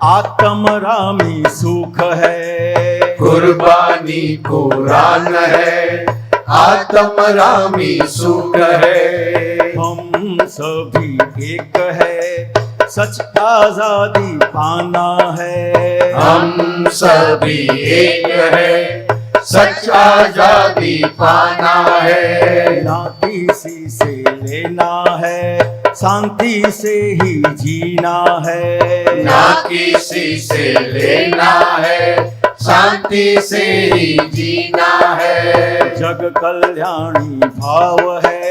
Speaker 6: आत्म रामी सुख है,
Speaker 4: कुर्बानी कुरान है आत्म रामी सुख है,
Speaker 6: हम सभी एक है सच आजादी पाना है,
Speaker 4: हम सभी एक है सच आजादी पाना है,
Speaker 6: ना किसी से लेना है शांति से ही जीना है,
Speaker 4: ना किसी से लेना है शांति से ही जीना है,
Speaker 6: जग कल्याणी भाव है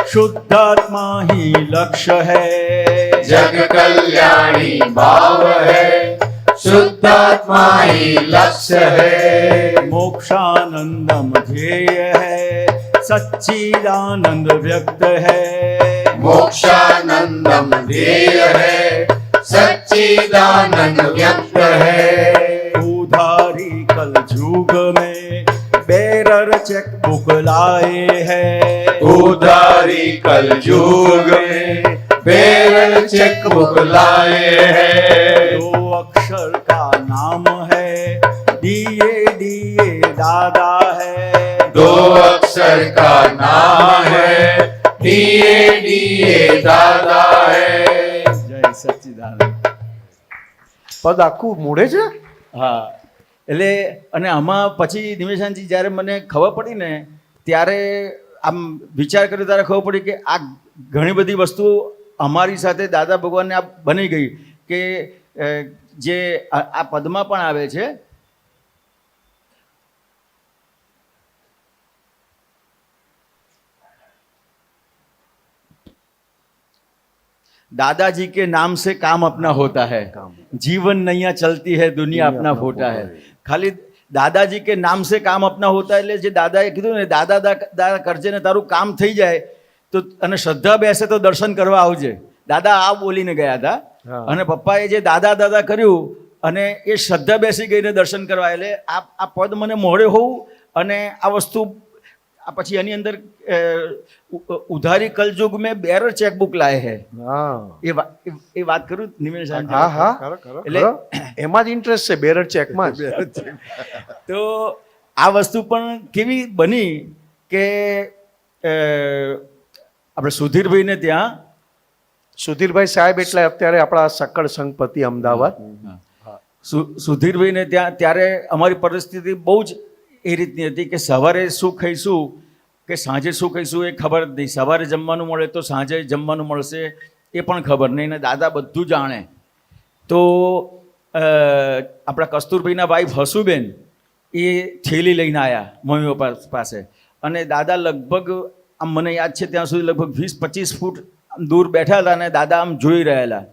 Speaker 6: शुद्धात्मा ही लक्ष्य है,
Speaker 4: जग कल्याणी भाव है शुद्धात्मा ही लक्ष्य है,
Speaker 6: मोक्षानंदम ध्येय है सच्चिदानंद व्यक्त है,
Speaker 4: मोक्षानंदम ध्येय है सच्चिदानंद व्यक्त है,
Speaker 6: उधारी कल युग में बेरर चेक बुक लाए हैं,
Speaker 4: उधारी कल युग में बेरर चेक बुक लाए हैं,
Speaker 6: 2 अक्षर का नाम है DA दादा है,
Speaker 4: 2 अक्षर का नाम है
Speaker 5: ડીએ ડીએ દાદા હે.
Speaker 6: જય સચ્ચિદાનંદ.
Speaker 4: પદ આખું મોડે છે.
Speaker 6: હા, એટલે અને આમાં પછી નિમેશાનજી જ્યારે મને ખબર પડી ને ત્યારે આમ વિચાર કર્યો ત્યારે ખબર પડી કે આ ઘણી બધી વસ્તુ અમારી સાથે દાદા ભગવાનને આ બની ગઈ કે જે આ પદમાં પણ આવે છે. दादाजी के नाम से काम अपना होता है, जीवन नैया चलती है, दुनिया अपना फोटा है. खाली દાદાજી કે નામ સે કામ અપના હોતા એટલે જે દાદાએ કીધું ને દાદા દાદા કરજે ને તારું કામ થઈ જાય તો અને શ્રદ્ધા બેસે તો દર્શન કરવા આવજે. દાદા આ બોલીને ગયા હતા અને પપ્પાએ જે દાદા દાદા કર્યું અને એ શ્રદ્ધા બેસી ગઈને દર્શન કરવા એટલે આ પદ મને મોડે હોવું અને આ વસ્તુ આ પછી એની અંદર ઉધારી કલયુગ મેં બેરર ચેકબુક લાયે હે. એ વાત કરું નિમેશ સાહેબ?
Speaker 4: હા હા, એટલે એમાં જ ઇન્ટરેસ્ટ છે, બેરર ચેકમાં જ.
Speaker 6: તો આ વસ્તુ પણ કેવી બની કે આપણે સુધીરભાઈને ત્યાં
Speaker 4: સુધીરભાઈ સાહેબ એટલે અત્યારે આપણા સકળ સંઘપતિ અમદાવાદ.
Speaker 6: સુધીરભાઈને ત્યાં ત્યારે અમારી પરિસ્થિતિ બહુ જ એ રીતની હતી કે સવારે શું ખાઈશું કે સાંજે શું ખાઈશું એ ખબર જ નહીં. સવારે જમવાનું મળે તો સાંજે જમવાનું મળશે એ પણ ખબર નહીં ને દાદા બધું જાણે. તો આપણા કસ્તુરભાઈના વાઈફ હસુબેન એ થેલી લઈને આવ્યા મમ્મી પપ્પા પાસે અને દાદા લગભગ આમ મને યાદ છે ત્યાં સુધી લગભગ 20-25 ફૂટ દૂર બેઠા હતા અને દાદા આમ જોઈ રહેલા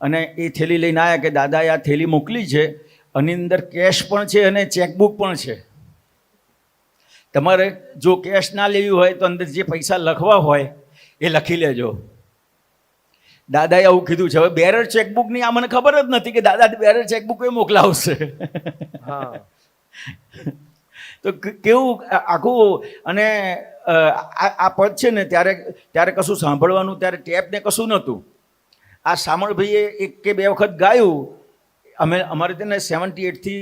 Speaker 6: અને એ થેલી લઈને આવ્યા કે દાદાએ આ થેલી મોકલી છે, આની અંદર કેશ પણ છે અને ચેકબુક પણ છે. તમારે જો કેશ ના લેવી હોય તો અંદર જે પૈસા લખવા હોય એ લખી લેજો. દાદાએ આવું કીધું છે. હવે બેરર ચેકબુકની આ મને ખબર જ નથી કે દાદા બેરર ચેકબુક એ મોકલાવશે. તો કેવું આખું અને આ પદ છે ને ત્યારે કશું સાંભળવાનું ત્યારે ટેપ ને કશું નહોતું. આ સામળભાઈએ એક કે બે વખત ગાયું. અમારે તેને 78થી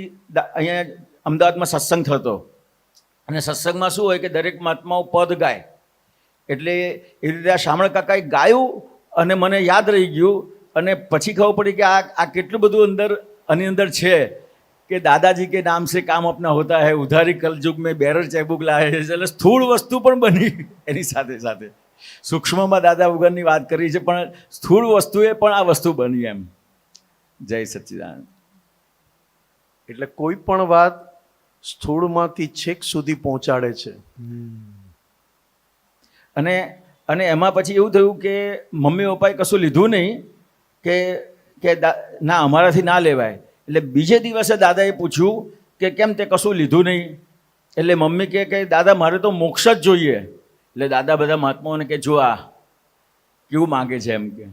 Speaker 6: અહીંયા અમદાવાદમાં સત્સંગ થતો અને સત્સંગમાં શું હોય કે દરેક મહાત્માઓ પદ ગાય એટલે એ રીતે આ શામળ કાકાએ ગાયું અને મને યાદ રહી ગયું અને પછી ખબર પડી કે આ કેટલું બધું અંદર આની અંદર છે કે દાદાજી કે નામ સે કામ અપના હોતા હૈ, ઉધારી કલયુગ મેં બેરર ચેકબુક લાવે છે. એટલે સ્થૂળ વસ્તુ પણ બની એની સાથે સાથે સૂક્ષ્મમાં દાદા વગરની વાત કરી છે પણ સ્થૂળ વસ્તુએ પણ આ વસ્તુ બની એમ. જય સચ્ચિદાનંદ.
Speaker 4: એટલે કોઈ પણ વાત સ્થૂળમાંથી છેક સુધી પહોંચાડે છે.
Speaker 6: અને એમાં પછી એવું થયું કે મમ્મી પપ્પાએ કશું લીધું નહીં કે ના અમારાથી ના લેવાય. એટલે બીજે દિવસે દાદાએ પૂછ્યું કે કેમ તે કશું લીધું નહીં? એટલે મમ્મી કે દાદા મારે તો મોક્ષ જ જોઈએ. એટલે દાદા બધા મહાત્માઓને કે જો આ કેવું માગે છે એમ કે.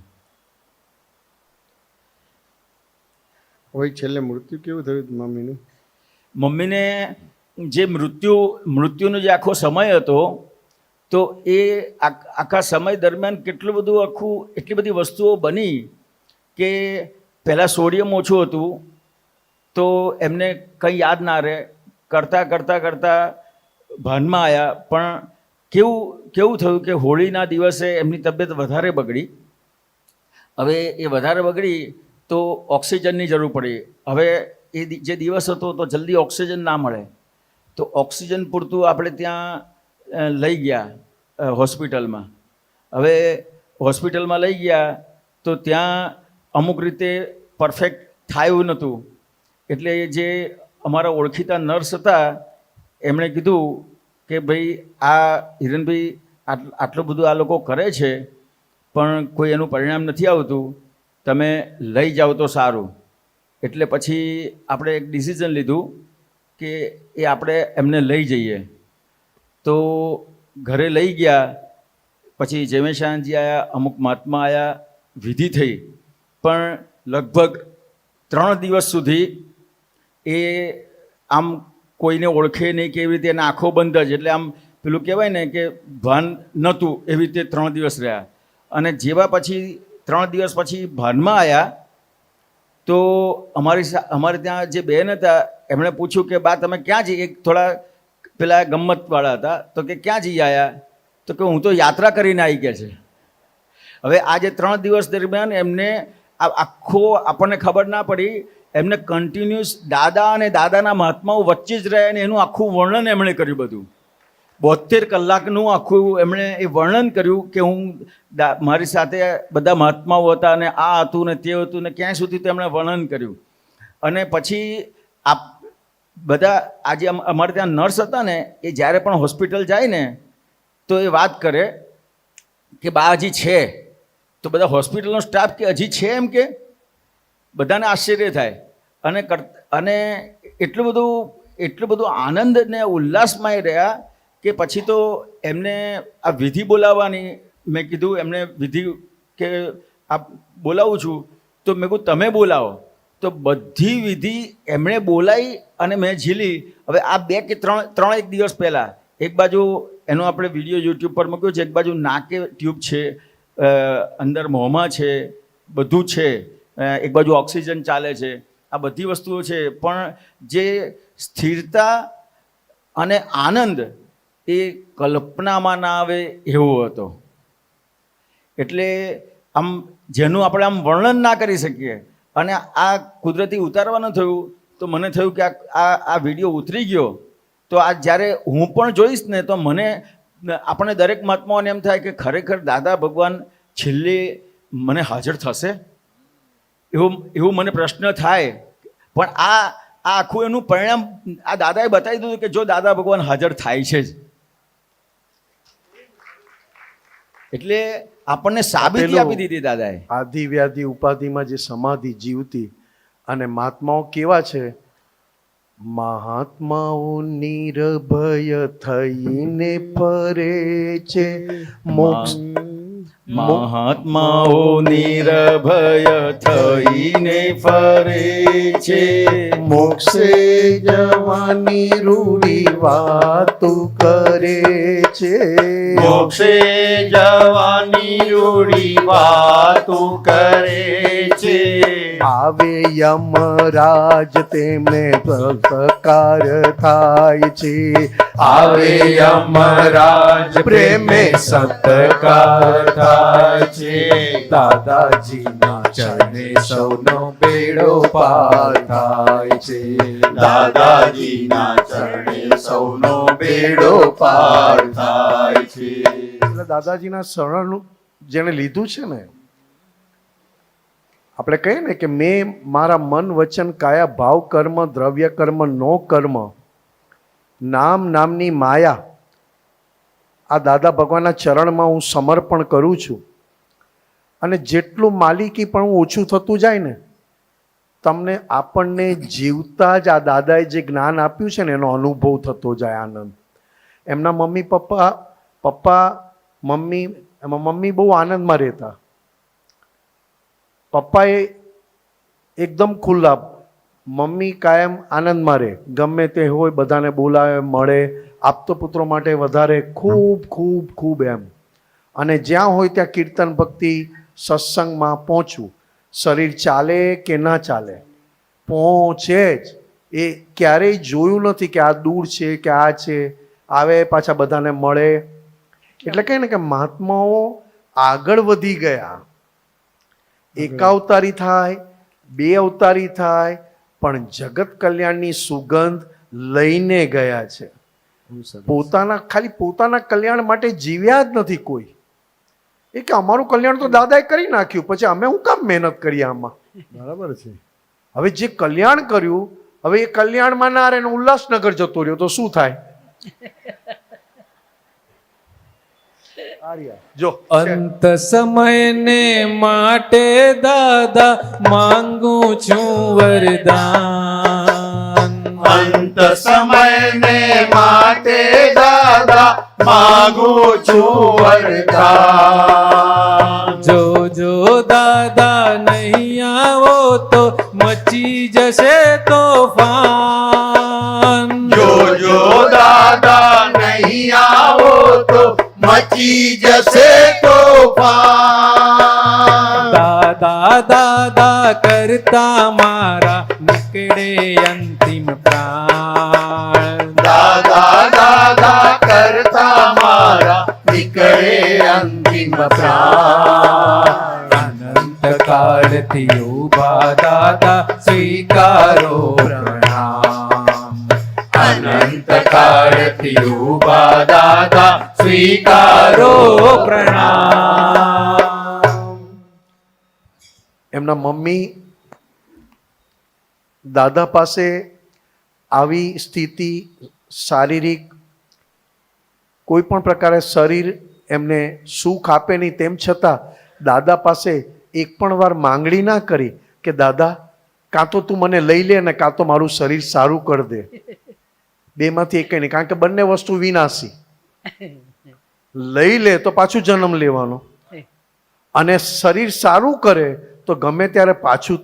Speaker 1: હોય છેલ્લે મૃત્યુ કેવું થયું મમ્મીનું?
Speaker 6: મમ્મીને જે મૃત્યુનો જે આખો સમય હતો તો એ આખા સમય દરમિયાન કેટલું બધું એટલી બધી વસ્તુઓ બની કે પહેલાં સોડિયમ ઓછું હતું તો એમને કંઈ યાદ ના રહે. કરતાં ભાનમાં આવ્યા પણ કેવું થયું કે હોળીના દિવસે એમની તબિયત વધારે બગડી. હવે એ વધારે બગડી તો ઓક્સિજનની જરૂર પડી. હવે એ જે દિવસ હતો તો જલ્દી ઓક્સિજન ના મળે તો ઓક્સિજન પૂરતું આપણે ત્યાં લઈ ગયા હોસ્પિટલમાં. હવે હોસ્પિટલમાં લઈ ગયા તો ત્યાં અમુક રીતે પરફેક્ટ થયું નહોતું. એટલે જે અમારા ઓળખીતા નર્સ હતા એમણે કીધું કે ભાઈ આ હિરણભાઈ આટલું બધું આ લોકો કરે છે પણ કોઈ એનું પરિણામ નથી આવતું, તમે લઈ જાઓ તો સારું. એટલે પછી આપણે એક ડિસિઝન લીધું કે એ આપણે એમને લઈ જઈએ. તો ઘરે લઈ ગયા. પછી જયમેશાનજી આવ્યા, અમુક મહાત્મા આવ્યા, વિધિ થઈ. પણ લગભગ 3 દિવસ સુધી એ આમ કોઈને ઓળખે નહીં કે એવી રીતે એના આંખો બંધ જ. એટલે આમ પેલું કહેવાય ને કે ભાન નહોતું એવી રીતે 3 દિવસ રહ્યા. અને જેવા પછી 3 દિવસ પછી ભાનમાં આવ્યા તો અમારે ત્યાં જે બહેન હતા એમણે પૂછ્યું કે બા તમે ક્યાં જઈએ? થોડા પેલા ગમ્મતવાળા હતા તો કે ક્યાં જઈ આવ્યા? તો કે હું તો યાત્રા કરીને આવી ગયા છે. હવે આ જે 3 દિવસ દરમિયાન એમને આખો આપણને ખબર ના પડી, એમને કન્ટિન્યુઅસ દાદા અને દાદાના મહાત્માઓ વચ્ચે જ રહ્યા અને એનું આખું વર્ણન એમણે કર્યું બધું. 72 કલાકનું આખું એમણે એ વર્ણન કર્યું કે હું મારી સાથે બધા મહાત્માઓ હતા અને આ હતું ને તે હતું ને ક્યાં સુધી તો એમણે વર્ણન કર્યું. અને પછી આ બધા આજે અમારે ત્યાં નર્સ હતા ને, એ જ્યારે પણ હોસ્પિટલ જાય ને તો એ વાત કરે કે બા હજી છે, તો બધા હોસ્પિટલનો સ્ટાફ કે હજી છે એમ, કે બધાને આશ્ચર્ય થાય. અને એટલું બધું આનંદ ને ઉલ્લાસમાં રહ્યા કે પછી તો એમને આ વિધિ બોલાવવાની મેં કીધું, એમને વિધિ કે આ બોલાવું છું, તો મેં કીધું તમે બોલાવો. તો બધી વિધિ એમણે બોલાવી અને મેં ઝીલી. હવે આ 2 કે 3 દિવસ પહેલાં એક બાજુ એનો આપણે વિડીયો યુટ્યુબ પર મૂક્યો છે, એક બાજુ નાકે ટ્યુબ છે, અંદર મોંમાં છે, બધું છે, એક બાજુ ઓક્સિજન ચાલે છે, આ બધી વસ્તુઓ છે. પણ જે સ્થિરતા અને આનંદ એ કલ્પનામાં ના આવે એવો હતો. એટલે આમ જેનું આપણે આમ વર્ણન ના કરી શકીએ. અને આ કુદરતી ઉતારવાનું થયું તો મને થયું કે આ વિડીયો ઉતરી ગયો તો આ જ્યારે હું પણ જોઈશ ને તો મને, આપણે દરેક મહાત્માઓને એમ થાય કે ખરેખર દાદા ભગવાન છેલ્લે મને હાજર થશે, એવું મને પ્રશ્ન થાય. પણ આ આખું એનું પરિણામ આ દાદાએ બતાવી દીધું કે જો દાદા ભગવાન હાજર થાય છે જ. એટલે આપણને સાબિતી આપી દીધી દાદાએ.
Speaker 4: આદિ વ્યાધિ ઉપાધિમાં જે સમાધિ જીવતી, અને મહાત્માઓ કેવા છે, મહાત્માઓ નિર્ભય થઈને ફરે છે મોક્ષ.
Speaker 6: મહાત્માઓ નિર્ભય થઈને ફરે છે,
Speaker 4: મોક્ષે જવાની રૂડી વાતું કરે છે.
Speaker 7: મોક્ષે જવાની રૂડી વાતું કરે છે.
Speaker 4: આવે યમરાજ તેમને સત્કાર થાય છે.
Speaker 7: આવે યમરાજ પ્રેમે સત્કાર થાય છે. દાદાજીના ચરણે સૌનો બેડો પાર થાય છે. દાદાજીના ચરણે સૌનો બેડો પાર થાય છે.
Speaker 4: એટલે દાદાજીના શરણનું જેને લીધું છે ને, આપણે કહીએ ને કે મેં મારા મન વચન કાયા ભાવ કર્મ દ્રવ્ય કર્મ નો કર્મ નામ નામની માયા આ દાદા ભગવાનના ચરણમાં હું સમર્પણ કરું છું. અને જેટલું માલિકી પણ ઓછું થતું જાય ને, તમને આપણને જીવતા જ આ દાદાએ જે જ્ઞાન આપ્યું છે ને એનો અનુભવ થતો જાય, આનંદ. એમના મમ્મી બહુ આનંદમાં રહેતા. પપ્પાએ એકદમ ખુલ્લા, મમ્મી કાયમ આનંદમાં રહે, ગમે તે હોય બધાને બોલાવે, મળે, આપતો પુત્રો માટે વધારે ખૂબ ખૂબ ખૂબ એમ. અને જ્યાં હોય ત્યાં કીર્તન ભક્તિ સત્સંગમાં પહોંચવું. શરીર ચાલે કે ના ચાલે, પહોંચે જ. એ ક્યારેય જોયું નથી કે આ દૂર છે કે આ છે, આવે પાછા બધાને મળે. એટલે કહે ને કે મહાત્માઓ આગળ વધી ગયા. એકાવતારી થાય, 2 અવતારી થાય, પણ જગત કલ્યાણની સુગંધ લઈને ગયા છે. ખાલી પોતાના કલ્યાણ માટે જીવ્યા જ નથી કોઈ. એ કે અમારું કલ્યાણ તો દાદાએ કરી નાખ્યું, પછી અમે હું કામ મહેનત કરીએ આમાં. બરાબર છે. હવે જે કલ્યાણ કર્યું, હવે એ કલ્યાણમાં ના રહે, ઉલ્લાસનગર જતો રહ્યો તો શું થાય? જો
Speaker 5: અંત સમયને માટે દાદા માંગુ છું વરદાન.
Speaker 7: અંત સમયને માટે દાદા માગુ છું વરદાન.
Speaker 5: જો દાદા નહીં આવો તો મચી જશે તોફાન.
Speaker 7: જો દાદા નહીં આવો તો મચી જશે તોફાન.
Speaker 5: દાદા દાદા કરતા મારા નીકળે અંતિમ પ્રાણ.
Speaker 7: દાદા દાદા કરતા મારા નીકળે
Speaker 5: પ્રાણ અનંત કાળથી ઉભા દાદા સ્વીકારો પ્રણામ
Speaker 7: અનંત કાળથી ઉભા દાદા સ્વીકારો
Speaker 5: પ્રણામ.
Speaker 4: એમના મમ્મી દાદા પાસે આવી સ્થિતિ શારીરિક કોઈ પણ પ્રકારે શરીર એમને સુખ આપે નહીં, તેમ છતાં દાદા પાસે એક પણ વાર માંગણી ના કરી કે દાદા કાં તો તું મને લઈ લે ને કાં તો મારું શરીર સારું કરી દે. બેમાંથી એક નહીં, કારણ કે બંને વસ્તુ વિનાશી. લઈ લે તો પાછું જન્મ લેવાનો, અને શરીર સારું કરે તો ગમે ત્યારે પાછું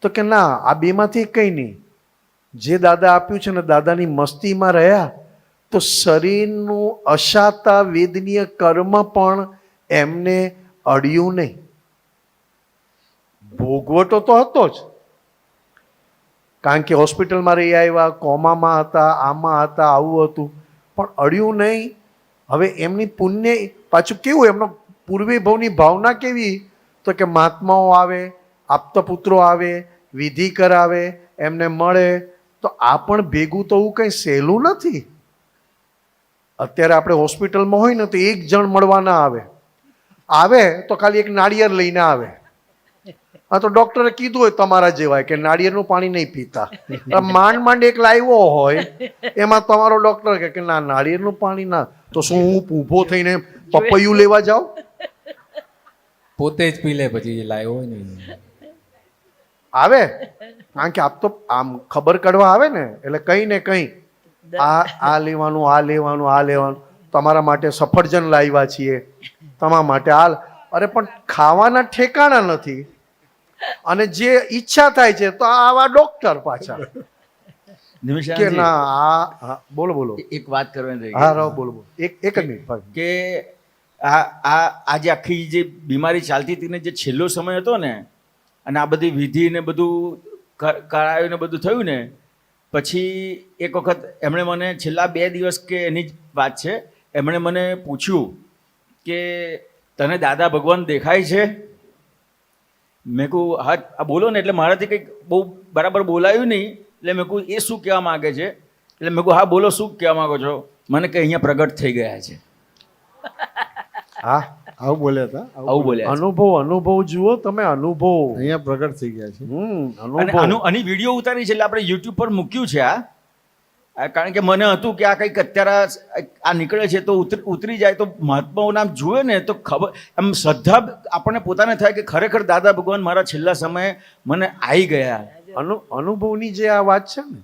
Speaker 4: તો કે ના, આ બેમાંથી કંઈ નહીં. જે દાદા આપ્યું છે ને દાદાની મસ્તીમાં રહ્યા તો શરીરનું અશાતા વેદનીય કર્મ પણ એમને અડ્યું નહીં. ભોગવટો તો હતો જ, કારણ કે હોસ્પિટલમાં રહી આવ્યા, કોમામાં હતા, આમાં હતા, આવું હતું, પણ અડ્યું નહીં. હવે એમની પુણ્ય પાછું કેવું, એમનો પૂર્વી ભવની ભાવના કેવી, તો કે મહાત્માઓ આવે, આપતપુત્રો આવે, વિધિ કરાવે, એમને મળે. તો આ પણ ભેગું થવું કંઈ સહેલું નથી. અત્યારે આપણે હોસ્પિટલમાં હોય ને તો એક જણ મળવા ના આવે તો ખાલી એક નાળિયેર લઈને આવે. હા, તો ડોક્ટરે કીધું હોય તમારા જેવાય કે નાળિયેરનું પાણી નહીં પીતા, માંડ એક લાવ્યો હોય એમાં તમારો ડોક્ટર કે ના, નાળિયેરનું પાણી ના, તો શું હું ઊભો થઈને પપૈયું લેવા જાઉં?
Speaker 5: પોતે જ પી લે પછી લાવ્યો હોય ને
Speaker 4: આવે, કારણ કે આપ તો આમ ખબર કાઢવા આવે ને એટલે કંઈ ને કંઈ આ લેવાનું, આ લેવાનું, આ લેવાનું, તમારા માટે સફરજન લાવ્યા છીએ, તમારા માટે આ. અરે પણ ખાવાના ઠેકાણા નથી, અને જે ઈચ્છા થાય છે તો આવા ડોક્ટર પાછા કે
Speaker 6: નિમિષાનંદજી,
Speaker 4: ના આ બોલો બોલો.
Speaker 6: એક વાત કરવાની રહી
Speaker 4: હા
Speaker 6: ગઈ.
Speaker 4: રહો, બોલો બોલો, એક જ મિનિટ.
Speaker 6: કે આ જે આખી જે બીમારી ચાલતી હતી ને, જે છેલ્લો સમય હતો ને, અને આ બધી વિધિ ને બધું કરાયું ને બધું થયું ને, પછી એક વખત એમણે મને છેલ્લા 2 દિવસ કે એની જ વાત છે, એમણે મને પૂછ્યું કે તને દાદા ભગવાન દેખાય છે? મેં કહું હા, આ બોલો ને. એટલે મારાથી કંઈક બહુ બરાબર બોલાયું નહીં, એટલે મેં કહું એ શું કહેવા માગે છે? એટલે મેં કહું હા બોલો, શું કહેવા માગો છો? મને કે અહીંયા પ્રગટ થઈ ગયા છે.
Speaker 4: હા,
Speaker 1: આવું બોલ્યા હતા,
Speaker 6: આવું બોલ્યા છે.
Speaker 4: અનુભવ જુઓ તમે, અનુભવ.
Speaker 1: અહીંયા પ્રગટ થઈ ગયા છે.
Speaker 6: અને આની વિડીયો ઉતારી છે, એટલે આપણે યુટ્યુબ પર મૂક્યું છે આ. કારણ કે મને હતું કે આ કંઈક અત્યારે આ નીકળે છે તો ઉતરી જાય તો મહાત્માઓનું નામ જુએ ને તો ખબર, એમ શ્રદ્ધા આપણને પોતાને થાય કે ખરેખર દાદા ભગવાન મારા છેલ્લા સમયે મને આવી ગયા.
Speaker 4: અનુભવની જે આ વાત છે ને,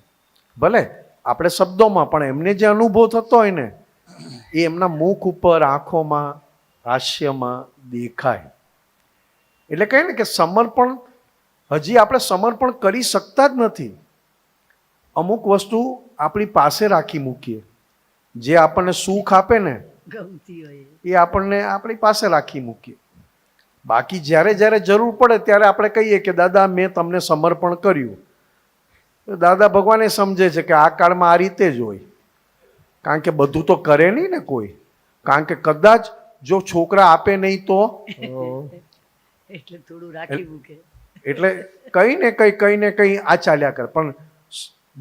Speaker 4: ભલે આપણે શબ્દોમાં, પણ એમને જે અનુભવ થતો હોય ને એ એમના મુખ ઉપર, આંખોમાં, હાસ્યમાં દેખાય. એટલે કહે ને કે સમર્પણ, હજી આપણે સમર્પણ કરી શકતા જ નથી. અમુક વસ્તુ આપણી પાસે રાખી મૂકીએ, જે આપણને સુખ આપે ને એ આપણને આપણી પાસે રાખી મૂકીએ. બાકી જ્યારે જ્યારે જરૂર પડે ત્યારે આપણે કહીએ કે દાદા મેં તમને સમર્પણ કર્યું. દાદા ભગવાને સમજે છે કે આ કાળમાં આ રીતે જ હોય, કારણ કે બધું તો કરે નહીં ને કોઈ. કારણ કે કદાચ જો છોકરા આપે નહીં તો
Speaker 2: એટલે થોડું રાખી મૂકે.
Speaker 4: એટલે કંઈ ને કંઈ આ ચાલ્યા કરે. પણ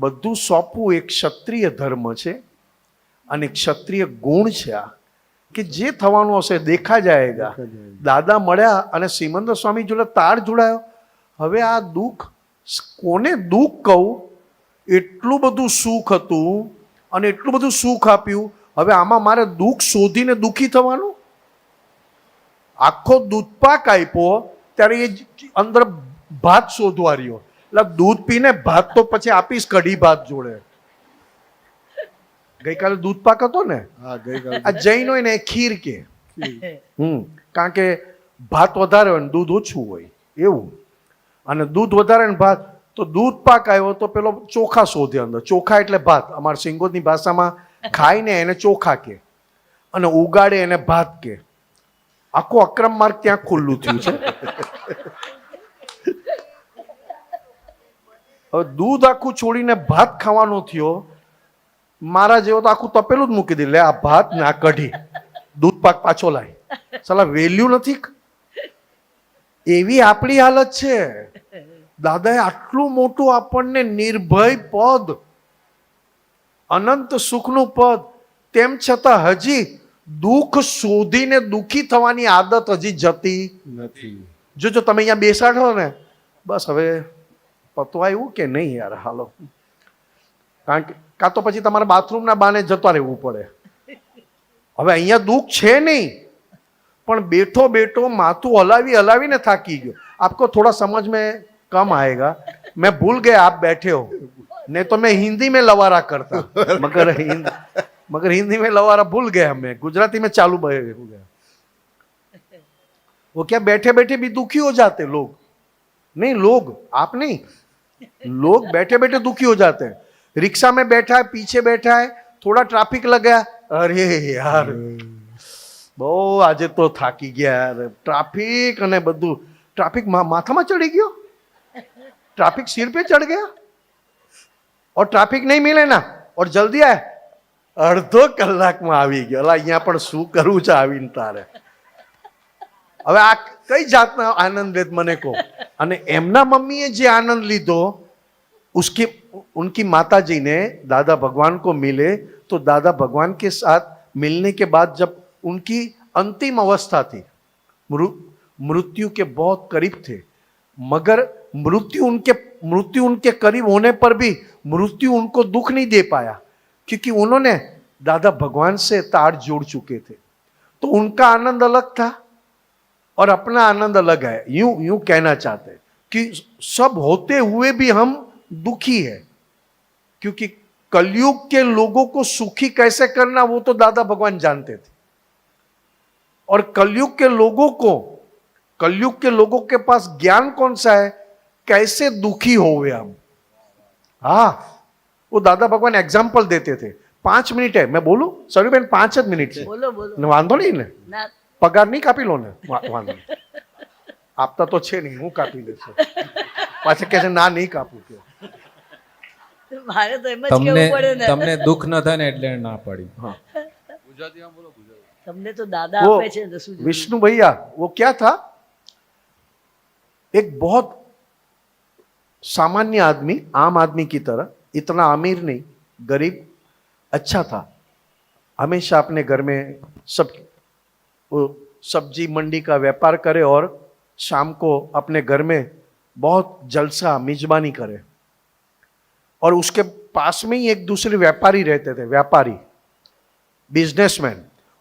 Speaker 4: બધું સોંપવું એક ક્ષત્રિય ધર્મ છે અને ક્ષત્રિય ગુણ છે આ, કે જે થવાનું હશે દેખા જાયગા. દાદા મળ્યા અને શ્રીમંદર સ્વામી જોડે તાળ જોડાયો. હવે આ દુઃખ કોને દુઃખ કહું, એટલું બધું સુખ હતું અને એટલું બધું સુખ આપ્યું. હવે આમાં મારે દુઃખ શોધીને દુઃખી થવાનું? આખો દૂધપાક આપ્યો ત્યારે એ અંદર ભાત શોધવા રહ્યો. એટલે દૂધ પીને ભાત તો પછી આપીશ કઢી ભાત જોડે. ગઈકાલે દૂધપાક હતો ને, આ જૈન હોય ને એ ખીર કે, કારણ કે ભાત વધારે હોય ને દૂધ ઓછું હોય એવું. અને દૂધ વધારે ને ભાત, તો દૂધ પાક આવ્યો તો પેલો ચોખા શોધે અંદર. ચોખા એટલે ભાત, અમારા સિંગોદની ભાષામાં ખાઈને એને ચોખા કે, અને ઉગાડે એને ભાત કે. આખો અક્રમ માર્ગ ત્યાં ખુલ્લું થયું છે. હવે દૂધ આખું છોડીને ભાત ખાવાનો થયો. મારા જેવો તો આખું તપેલું જ મૂકી દે, લે આ ભાત ને આ કઢી, દૂધ પાક પાછો લાય. સાલા વેલ્યુ નથી. એવી આપણી હાલત છે. દાદાએ આટલું મોટું આપણને નિર્ભય પદ, અનંત સુખનું પદ, તેમ છતાં હજી દુઃખ શોધીને દુઃખી થવાની આદત હજી જતી
Speaker 1: નથી.
Speaker 4: જો તમે અહીંયા બેસાડો ને, બસ હવે પતવા આવ્યું કે નહીં યાર, હાલો. કારણ કે કાં તો પછી તમારે બાથરૂમના બાને જતા રહેવું પડે. હવે અહીંયા દુઃખ છે નહીં, પણ બેઠો બેઠો માથું હલાવી हलाવીને થાકી ગયો. आपको थोड़ा समझ में कम आएगा, मैं भूल गया आप बैठे हो, नहीं तो मैं हिंदी में लवारा करता, मगर हिंदी में लवारा भूल गया, मैं गुजराती में चालू हो गया. वो क्या बैठे बैठे भी दुखी हो जाते लोग. नहीं लोग, आप नहीं, लोग बैठे बैठे दुखी हो जाते हैं. रिक्शा में बैठा है, पीछे बैठा है, थोड़ा ट्रैफिक लग गया, अरे यार બહુ આજે તો થાકી ગયા યાર. ટ્રાફિક અને બધું, ટ્રાફિક માથામાં ચડી ગયો, ट्रैफिक सिर पे चढ़ गया, और ट्रैफिक नहीं मिले ना, और जल्दी आए, અડધો કલાકમાં આવી ગયો. અલા અહીંયા પણ શું કરવું છે આવીને તારે? હવે આ કઈ જાતનો આનંદ લેત મને કહો. અને એમના મમ્મીએ જે આનંદ લીધો, उसकी उनकी माता जी ने दादा भगवान को मिले, तो दादा भगवान के साथ मिलने के बाद जब उनकी अंतिम अवस्था थी, मृत्यु के बहुत करीब थे, मगर मृत्यु उनके करीब होने पर भी मृत्यु उनको दुख नहीं दे पाया, क्योंकि उन्होंने दादा भगवान से तार जोड़ चुके थे. तो उनका आनंद अलग था और अपना आनंद अलग है. यूं कहना चाहते हैं कि सब होते हुए भी हम दुखी है, क्योंकि कलयुग के लोगों को सुखी कैसे करना वो तो दादा भगवान जानते थे. और कलयुग के लोगों के पास ज्ञान कौन सा है, कैसे दुखी होवे हम. हाँ, वो दादा भगवान एग्जाम्पल देते थे. 5 मिनट है, मैं बोलूं सरूबेन? 5 જ મિનિટ છે.
Speaker 2: બોલો બોલો.
Speaker 4: ને વાંધો નહીં ને?
Speaker 2: ના,
Speaker 4: પગાર નહીં કાપી લો ને? વાંધો નહીં, આપતા તો છે નહીં, હું કાપી લેશે. પાછા કહે છે ના નહીં કાપું કે.
Speaker 2: મારે તો એમ જ
Speaker 5: તમને
Speaker 2: કેવું પડે ને.
Speaker 5: તમને દુઃખ ન થાય ને એટલે ના પડી.
Speaker 4: हाँ,
Speaker 2: તમને તો દાદા
Speaker 4: वो
Speaker 2: આપે છે ને શું જોઈએ?
Speaker 4: विष्णु भैया वो क्या था, एक बहुत सामान्य आदमी, आम आदमी की तरह, इतना अमीर नहीं, गरीब, अच्छा था. हमेशा अपने घर में वो सब्जी मंडी का व्यापार करे और शाम को अपने घर में बहुत जलसा मेजबानी करे. और उसके पास में ही एक दूसरे व्यापारी रहते थे, व्यापारी बिजनेसमैन.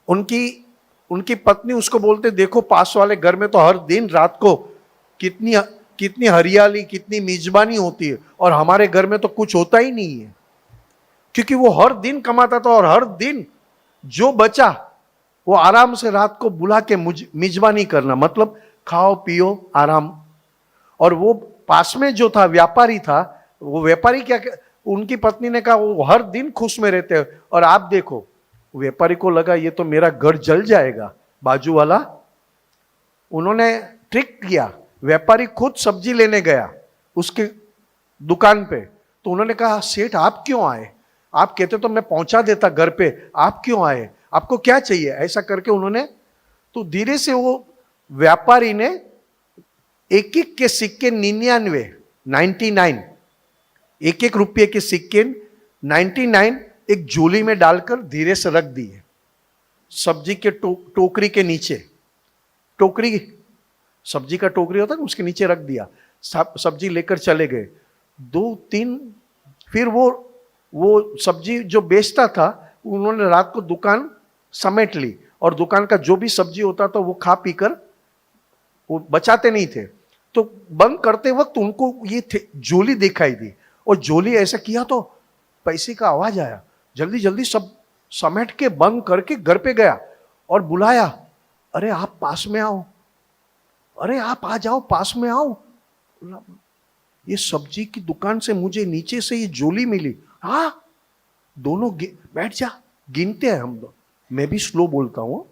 Speaker 4: उनकी पत्नी उसको बोलते, देखो पास वाले घर में तो हर दिन रात को कितनी हरियाली, कितनी मेजबानी होती है, और हमारे घर में तो कुछ होता ही नहीं है. क्योंकि वो हर दिन कमाता था और हर दिन जो बचा वो आराम से रात को बुला के मेजबानी करना, मतलब खाओ पियो आराम. और वो पास में जो था व्यापारी था, वो व्यापारी क्या, उनकी पत्नी ने कहा वो हर दिन खुश में रहते हैं, और आप देखो व्यापारी को लगा ये तो मेरा घर जल जाएगा. बाजू वाला, उन्होंने ट्रिक किया. व्यापारी खुद सब्जी लेने गया उसके दुकान पे, तो उन्होंने कहा सेठ आप क्यों आए, आप कहते तो मैं पहुंचा देता घर पे, आप क्यों आए, आपको क्या चाहिए, ऐसा करके उन्होंने. तो धीरे से वो व्यापारी ने एक एक के सिक्के 99 एक रुपये के सिक्के 99 एक झोली में डालकर धीरे से रख दिए सब्जी के टोकरी के नीचे. टोकरी, सब्जी का टोकरी होता है ना, उसके नीचे रख दिया. सब्जी लेकर चले गए. 2-3 फिर वो सब्जी जो बेचता था, उन्होंने रात को दुकान समेट ली, और दुकान का जो भी सब्जी होता था वो खा पी कर वो बचाते नहीं थे. तो बंद करते वक्त उनको ये झोली दिखाई दी, और झोली ऐसा किया तो पैसे का आवाज आया. जल्दी जल्दी सब समेट के बंद करके घर पे गया और बुलाया, अरे आप पास में आओ, अरे आप आ जाओ, पास में आओ. ये सब्जी की दुकान से मुझे नीचे से ये झोली मिली. हाँ, दोनों बैठ जा, गिनते हैं हम लोग. मैं भी स्लो बोलता हूँ,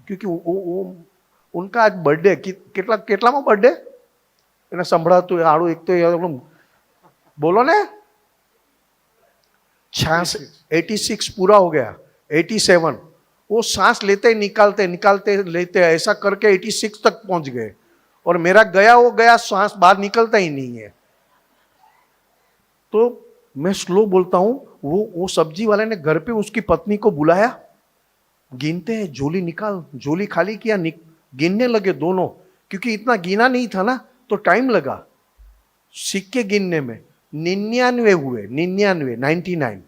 Speaker 4: क्योंकि वो उनका आज बर्थडे. કેટલામાં બર્થડે એને સંભળાતું આડું એક તો બોલો ને, 86 पूरा हो गया, 87. वो सांस लेते निकालते निकालते लेते ऐसा करके 86 तक पहुंच गए, और मेरा गया वो गया, सांस बाहर निकलता ही नहीं है। तो मैं स्लो बोलता हूं, वो सब्जी वाले ने घर पे उसकी पत्नी को बुलाया, गिनते हैं, झोली निकाल, झोली खाली किया, गिनने लगे दोनों, क्योंकि इतना गिना नहीं था ना, तो टाइम लगा सिक्के गिनने में। 99 हुए, 99।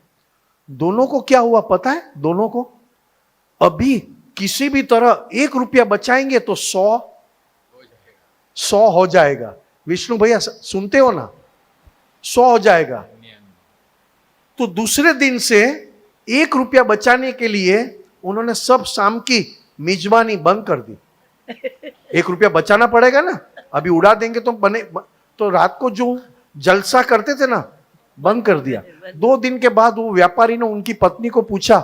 Speaker 4: दोनों को क्या हुआ पता है? दोनों को अभी किसी भी तरह 1 रुपया बचाएंगे तो 100 हो जाएगा। विष्णु भैया सुनते हो ना, 100 हो जाएगा। तो दूसरे दिन से 1 रुपया बचाने के लिए उन्होंने सब शाम की मेजबानी बंद कर दी। 1 रुपया बचाना पड़ेगा ना, अभी उड़ा देंगे तो बने, तो रात को जो जलसा करते थे ना, बंद कर दिया। 2 दिन के बाद वो व्यापारी ने उनकी पत्नी को पूछा,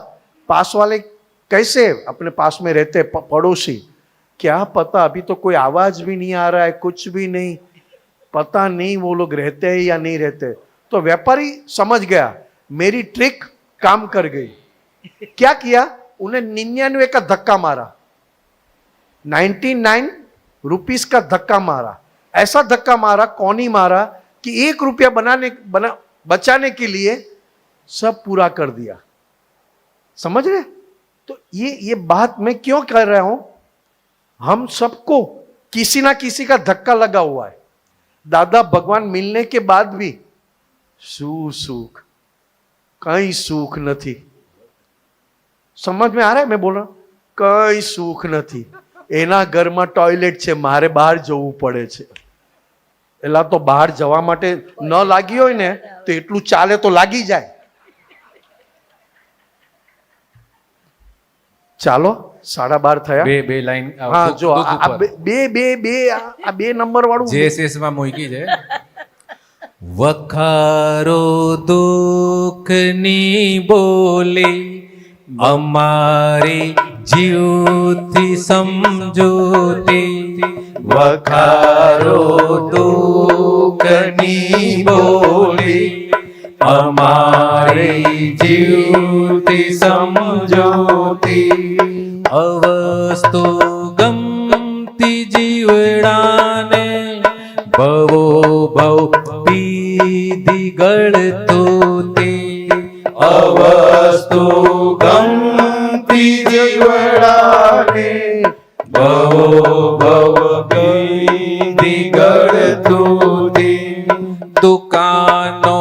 Speaker 4: पास वाले कैसे अपने पास में रहते पड़ोसी, क्या पता, अभी तो कोई आवाज भी नहीं आ रहा है, कुछ भी नहीं, पता नहीं वो लोग रहते हैं या नहीं रहते। तो व्यापारी समझ गया मेरी ट्रिक काम कर गई। क्या किया? उन्हें 99 का धक्का मारा, 99 रुपीस का धक्का मारा। ऐसा धक्का मारा, कौन ही मारा कि 1 रुपया बचाने के लिए सब पूरा कर दिया। समझ रहे? तो ये बात मैं क्यों कर रहा हूं, हम सबको किसी ना किसी का धक्का लगा हुआ है। दादा भगवान मिलने के बाद भी सुख, कई सुख नहीं। समझ में आ रहा है मैं बोल रहा हूं? कई सुख नहीं। એના ઘરમાં ટોયલેટ છે, મારે બહાર જવું પડે છે। એલા તો બહાર જવા માટે ન લાગી હોય ને તો એટલું ચાલે તો લાગી જાય। ચાલો 12:30 થયા।
Speaker 5: બે લાઈન
Speaker 4: હા જો બે નંબર વાળું
Speaker 5: જેએસએસ માં મૂકી છે। વખારો દુઃખની બોલે અમારી જીવથી સમજોતે, વખારો દુઃખની બોલે અમારી જીવથી સમજોતે, અવસ્તુ ગમતી જીવડાને ભવો ભવ પીધી ગળતો તે, અવસ્તુ ગમતી જીવડાને ભવો ભવ પીધી ગળતો તે, દુકાનો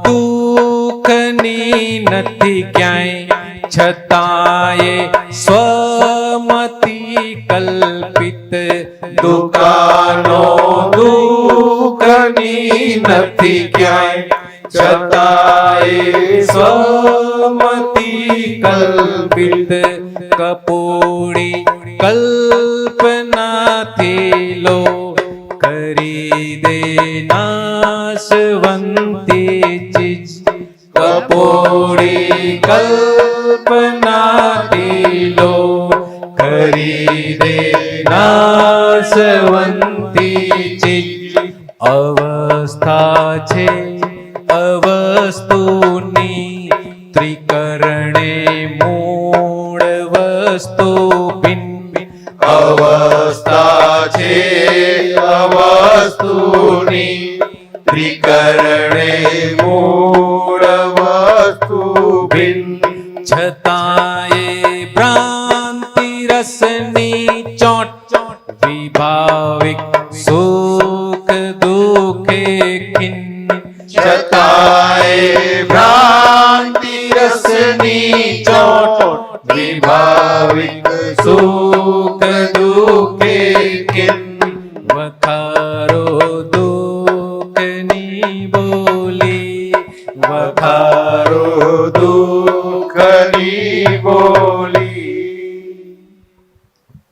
Speaker 5: દુઃખની નથી ક્યાંય છતાંય સ્વમતી કલ્પિત, દુકાનો દુઃખની નથી ક્યાંય છતાંય સ્વમતી કલ્પિત, કપોળી કલ્પનાથી લો કરી દે નાશવંતી ચીજ, કપોળી કલ્પનાથી લો કરી દે નાશવંતી ચીજ, અવસ્થા છે અવસ્તુની ત્રિકરણે મૂળ વસ્તુ ભિન્ન, અવસ્થા છે અવસ્તુની ત્રિકરણે મૂળ વસ્તુ ભિન્ન, છતાંય ભ્રાંતિ રસની ચોટ વિભાવિક સુખ દુઃખે ખિન્ન, છતાંય ભ્રાંતિ રસની ચોટ વિભાવિક સુખ દુઃખે ખિન્ન, વખારો દુઃખની બોલી, વખારો દુઃખની બોલી।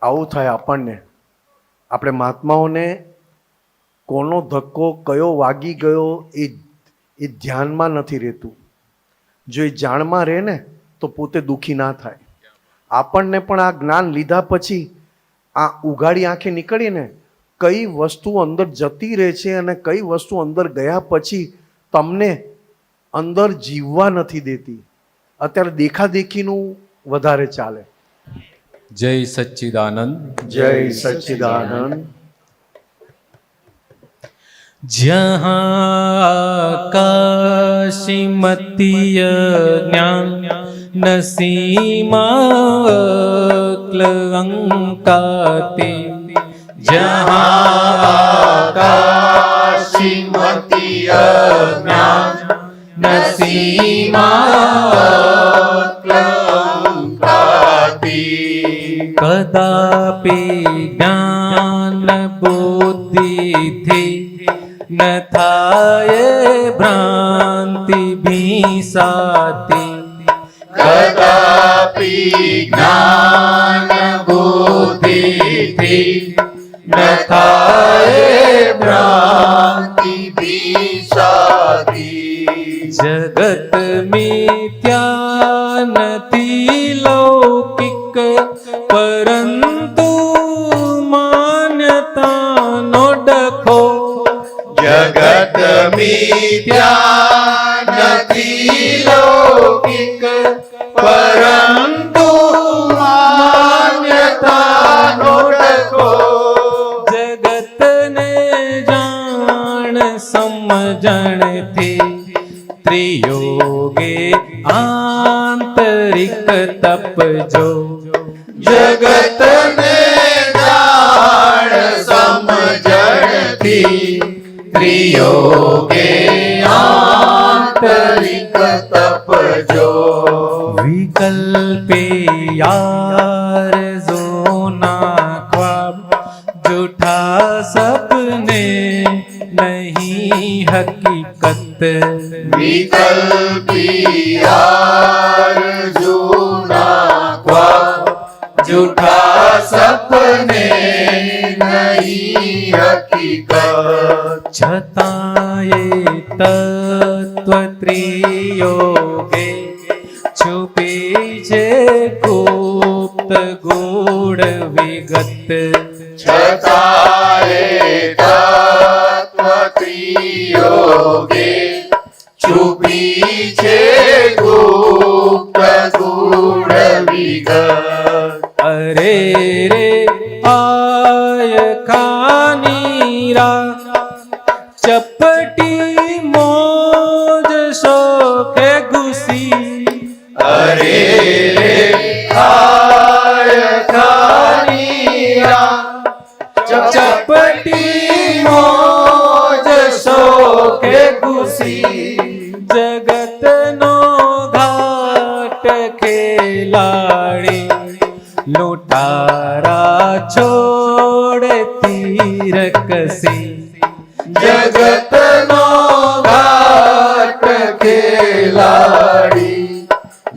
Speaker 4: આવું થાય આપણને। આપણે મહાત્માઓને કોનો ધક્કો કયો વાગી ગયો એ ધ્યાનમાં નથી રહેતું। જો એ જાણમાં રહે ને તો પોતે દુઃખી ના થાય। આપણને પણ આ જ્ઞાન લીધા પછી આ ઉઘાડી આંખે નીકળીને કઈ વસ્તુ અંદર જતી રહે છે અને કઈ વસ્તુ અંદર ગયા પછી તમને અંદર જીવવા નથી દેતી। અત્યારે દેખાદેખીનું વધારે ચાલે।
Speaker 5: જય સચ્ચિદાનંદ.
Speaker 4: જય સચ્ચિદાનંદ.
Speaker 5: जहाँ आकाशिमतीय ज्ञान नसीमा क्लंकाते, जहाँ
Speaker 7: आकाशिमतीय ज्ञान नसीमा क्लंकाति,
Speaker 5: कदापि ज्ञान बुद्धि थी न थाये भ्रांति भीसाती,
Speaker 7: कदापि ज्ञान बुद्धि थी न थाये भ्रांति भीषाति,
Speaker 5: जगत मिथ्या नति लौकिक परंतु मान्यता नो डखो,
Speaker 7: जगत मिथ्या नति लौकिक परंतु मान्यता नो डखो,
Speaker 5: जगत ने जान समझण थी त्रियोगे आंतरिक तप जो,
Speaker 7: जगत ने जान समझण थी त्रियोगे आंतरिक तप जो,
Speaker 5: विकल्पे यार जो ना ख्वाब झूठा सपने नहीं हकीकत,
Speaker 7: विकल्पी आरज़ूना ख्वाब झूठा सपने नहीं हकीकत,
Speaker 5: छताए तत्व त्रियोगे छुपी छे गुप्त गूढ़ विगत,
Speaker 7: छताए तत्व त्रियोगे छुपी छे गुप्त गूढ़ विगत,
Speaker 5: अरे रे आय खानीरा चपटी मौज शोके घुसी,
Speaker 7: अरे रे आय खानीरा
Speaker 5: चपटी मौज शोके घुसी, जगत नो घाट खेलाड़ी लुटारा छोड़ तीर कसी,
Speaker 7: जगत नो घाट खेलाड़ी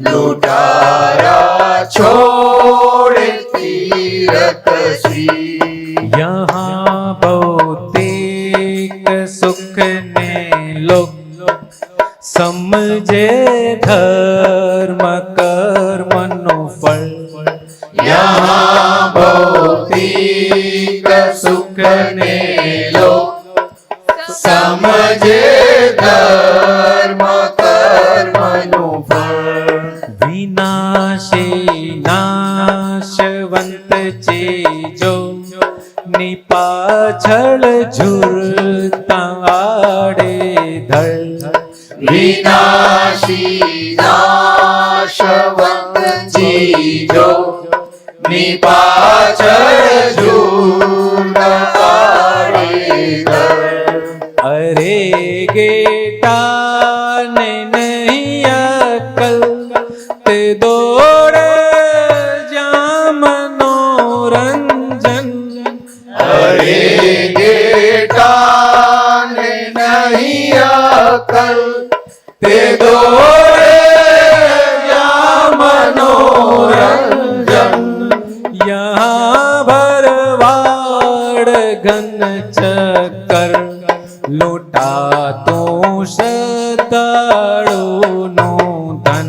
Speaker 7: लुटारा छोड़ तीर कसी,
Speaker 5: यहाँ भौतिक सुख ने लोग समझे धर्म कर्म नो फल,
Speaker 7: यहाँ भौतिक सुख ने लोग समझे धर्म कर्म नु फल,
Speaker 5: विनाशी नाशवंत चीजो निपाछड़ झुरता आड़े धड़,
Speaker 7: विनाशी नाशवंत चीजो निपाछड़ झूठ आड़े धड़,
Speaker 5: अरे गेटा ने नहीं अकल ते दौड़े जा मनोरंजन,
Speaker 7: अरे गेटा ने नहीं अकल ते दौड़े या मनोरंजन,
Speaker 5: यहाँ भरवाड़ घन चक्कर लुटा तो श्रद्धाळु नो धन,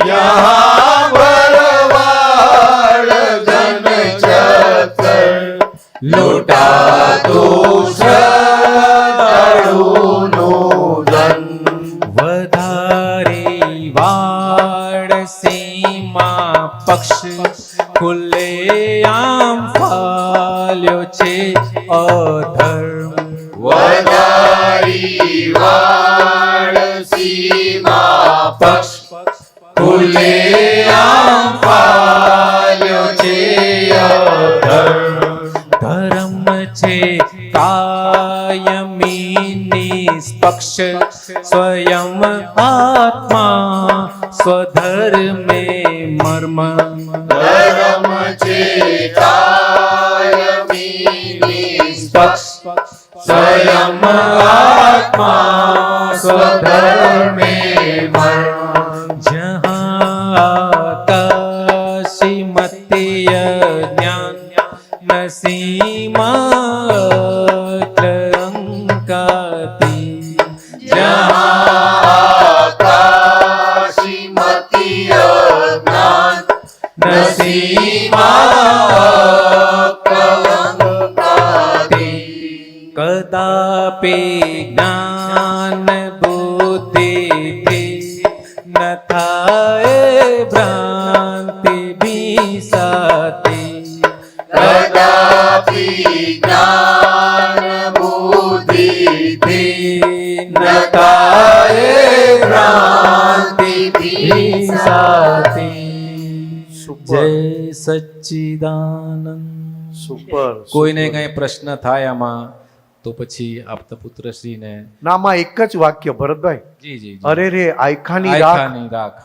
Speaker 7: यहाँ भरवाड़ घन चक्कर लुटा तो श्रद्धाळुनो धन,
Speaker 5: वधारी वाड़ सीमा पक्ष ખુલ્લે આમ ફાલ્યો છે અધર્મ.
Speaker 7: વધારી વાળ સીમા પક્ષ ખુલે આમ ફાલ્યો છે અધર્મ.
Speaker 5: ધર્મ છે કાયમી નિષ્પક્ષ સ્વયં આત્મા સ્વધર્મે મર્મ.
Speaker 7: ધર્મ છે કાયમી નિષ્પક્ષ સ્વયં આત્મા સ્વધર્મે મર્મ.
Speaker 5: જહાં આકાશી મતીય જ્ઞાન ન સીમા અંકાતી.
Speaker 7: આકાશી મતીય જ્ઞાન
Speaker 5: કદાપી જ્ઞાન બુદ્ધિથી ન થાય ભ્રાંતિ ભીસાતી.
Speaker 7: કદાપી જ્ઞાન બુદ્ધિથી ન થાય ભ્રાંતિ ભીસાતી.
Speaker 5: જય સચ્ચિદાનંદ.
Speaker 4: સુપર.
Speaker 5: કોઈને કઈ પ્રશ્ન થાય આમાં તો પછી આપતા પુત્રશ્રીને.
Speaker 4: નામાં એક જ વાક્ય ભરતભાઈ.
Speaker 5: જી જી
Speaker 4: અરે રે આયખાની રાખ
Speaker 5: આયખાની રાખ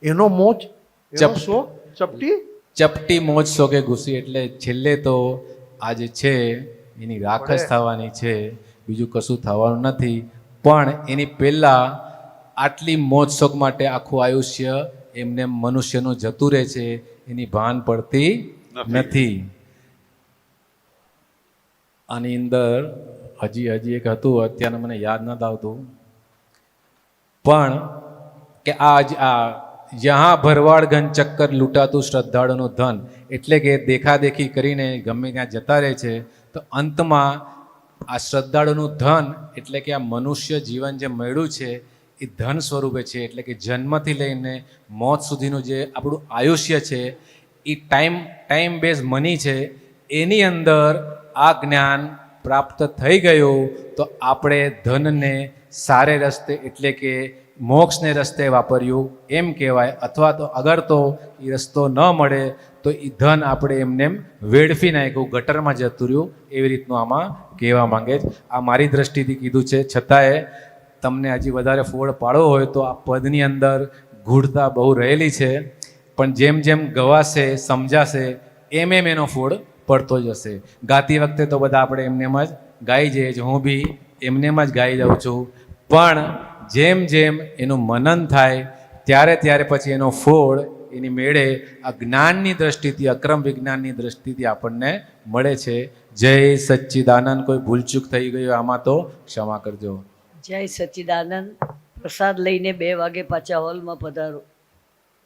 Speaker 4: એનો મોજ એનો
Speaker 5: ચપ-
Speaker 4: શો ચપટી
Speaker 5: ચપટી મોજ શોકે ઘૂસી. એટલે છેલ્લે તો આ જે છે એની રાખ જ થવાની છે, બીજું કશું થવાનું નથી. પણ એની પહેલા આટલી મોજ શોખ માટે આખું આયુષ્ય એમને મનુષ્યનું જતું રહે છે, એની ભાન પડતી નથી. આની અંદર હજી એક હતું, અત્યારે મને યાદ નથી આવતું, પણ કે આ યહાં ભરવાડ ઘન ચક્કર લૂંટાતું શ્રદ્ધાળુનું ધન, એટલે કે દેખાદેખી કરીને ગમે ત્યાં જતા રહે છે. તો અંતમાં આ શ્રદ્ધાળુનું ધન એટલે કે આ મનુષ્ય જીવન જે મળ્યું છે એ ધન સ્વરૂપે છે. એટલે કે જન્મથી લઈને મોત સુધીનું જે આપણું આયુષ્ય છે એ ટાઈમ બેઝ મની છે. એની અંદર આ જ્ઞાન પ્રાપ્ત થઈ ગયું તો આપણે ધનને સારે રસ્તે એટલે કે મોક્ષને રસ્તે વાપર્યું એમ કહેવાય. અથવા તો અગર તો એ રસ્તો ન મળે તો એ ધન આપણે એમને વેડફી નાખ્યું, ગટરમાં જતું રહ્યું, એવી રીતનું આમાં કહેવા માંગે છે. આ મારી દ્રષ્ટિથી કીધું છે, છતાંય તમને હજી વધારે ફોડ પાડવો હોય તો આ પદની અંદર ગૂઢતા બહુ રહેલી છે. પણ જેમ જેમ ગવાશે સમજાશે એમ એનો ફોડ પડતો જશે. ગાતી વખતે તો બધા આપણે એમનેમ જ ગાઈ જઈએ છીએ, હું બી એમનેમ જ ગાઈ જાઉં છું. પણ જેમ જેમ એનું મનન થાય ત્યારે પછી એનો ફોડ એની મેળે આ જ્ઞાનની દ્રષ્ટિથી, અક્રમ વિજ્ઞાનની દ્રષ્ટિથી આપણને મળે છે. જય સચ્ચિદાનંદ. કોઈ ભૂલચૂક થઈ ગઈ હોય આમાં તો ક્ષમા કરજો.
Speaker 8: જય સચ્ચિદાનંદ. પ્રસાદ લઈને 2 વાગે પાછા હોલમાં પધારો.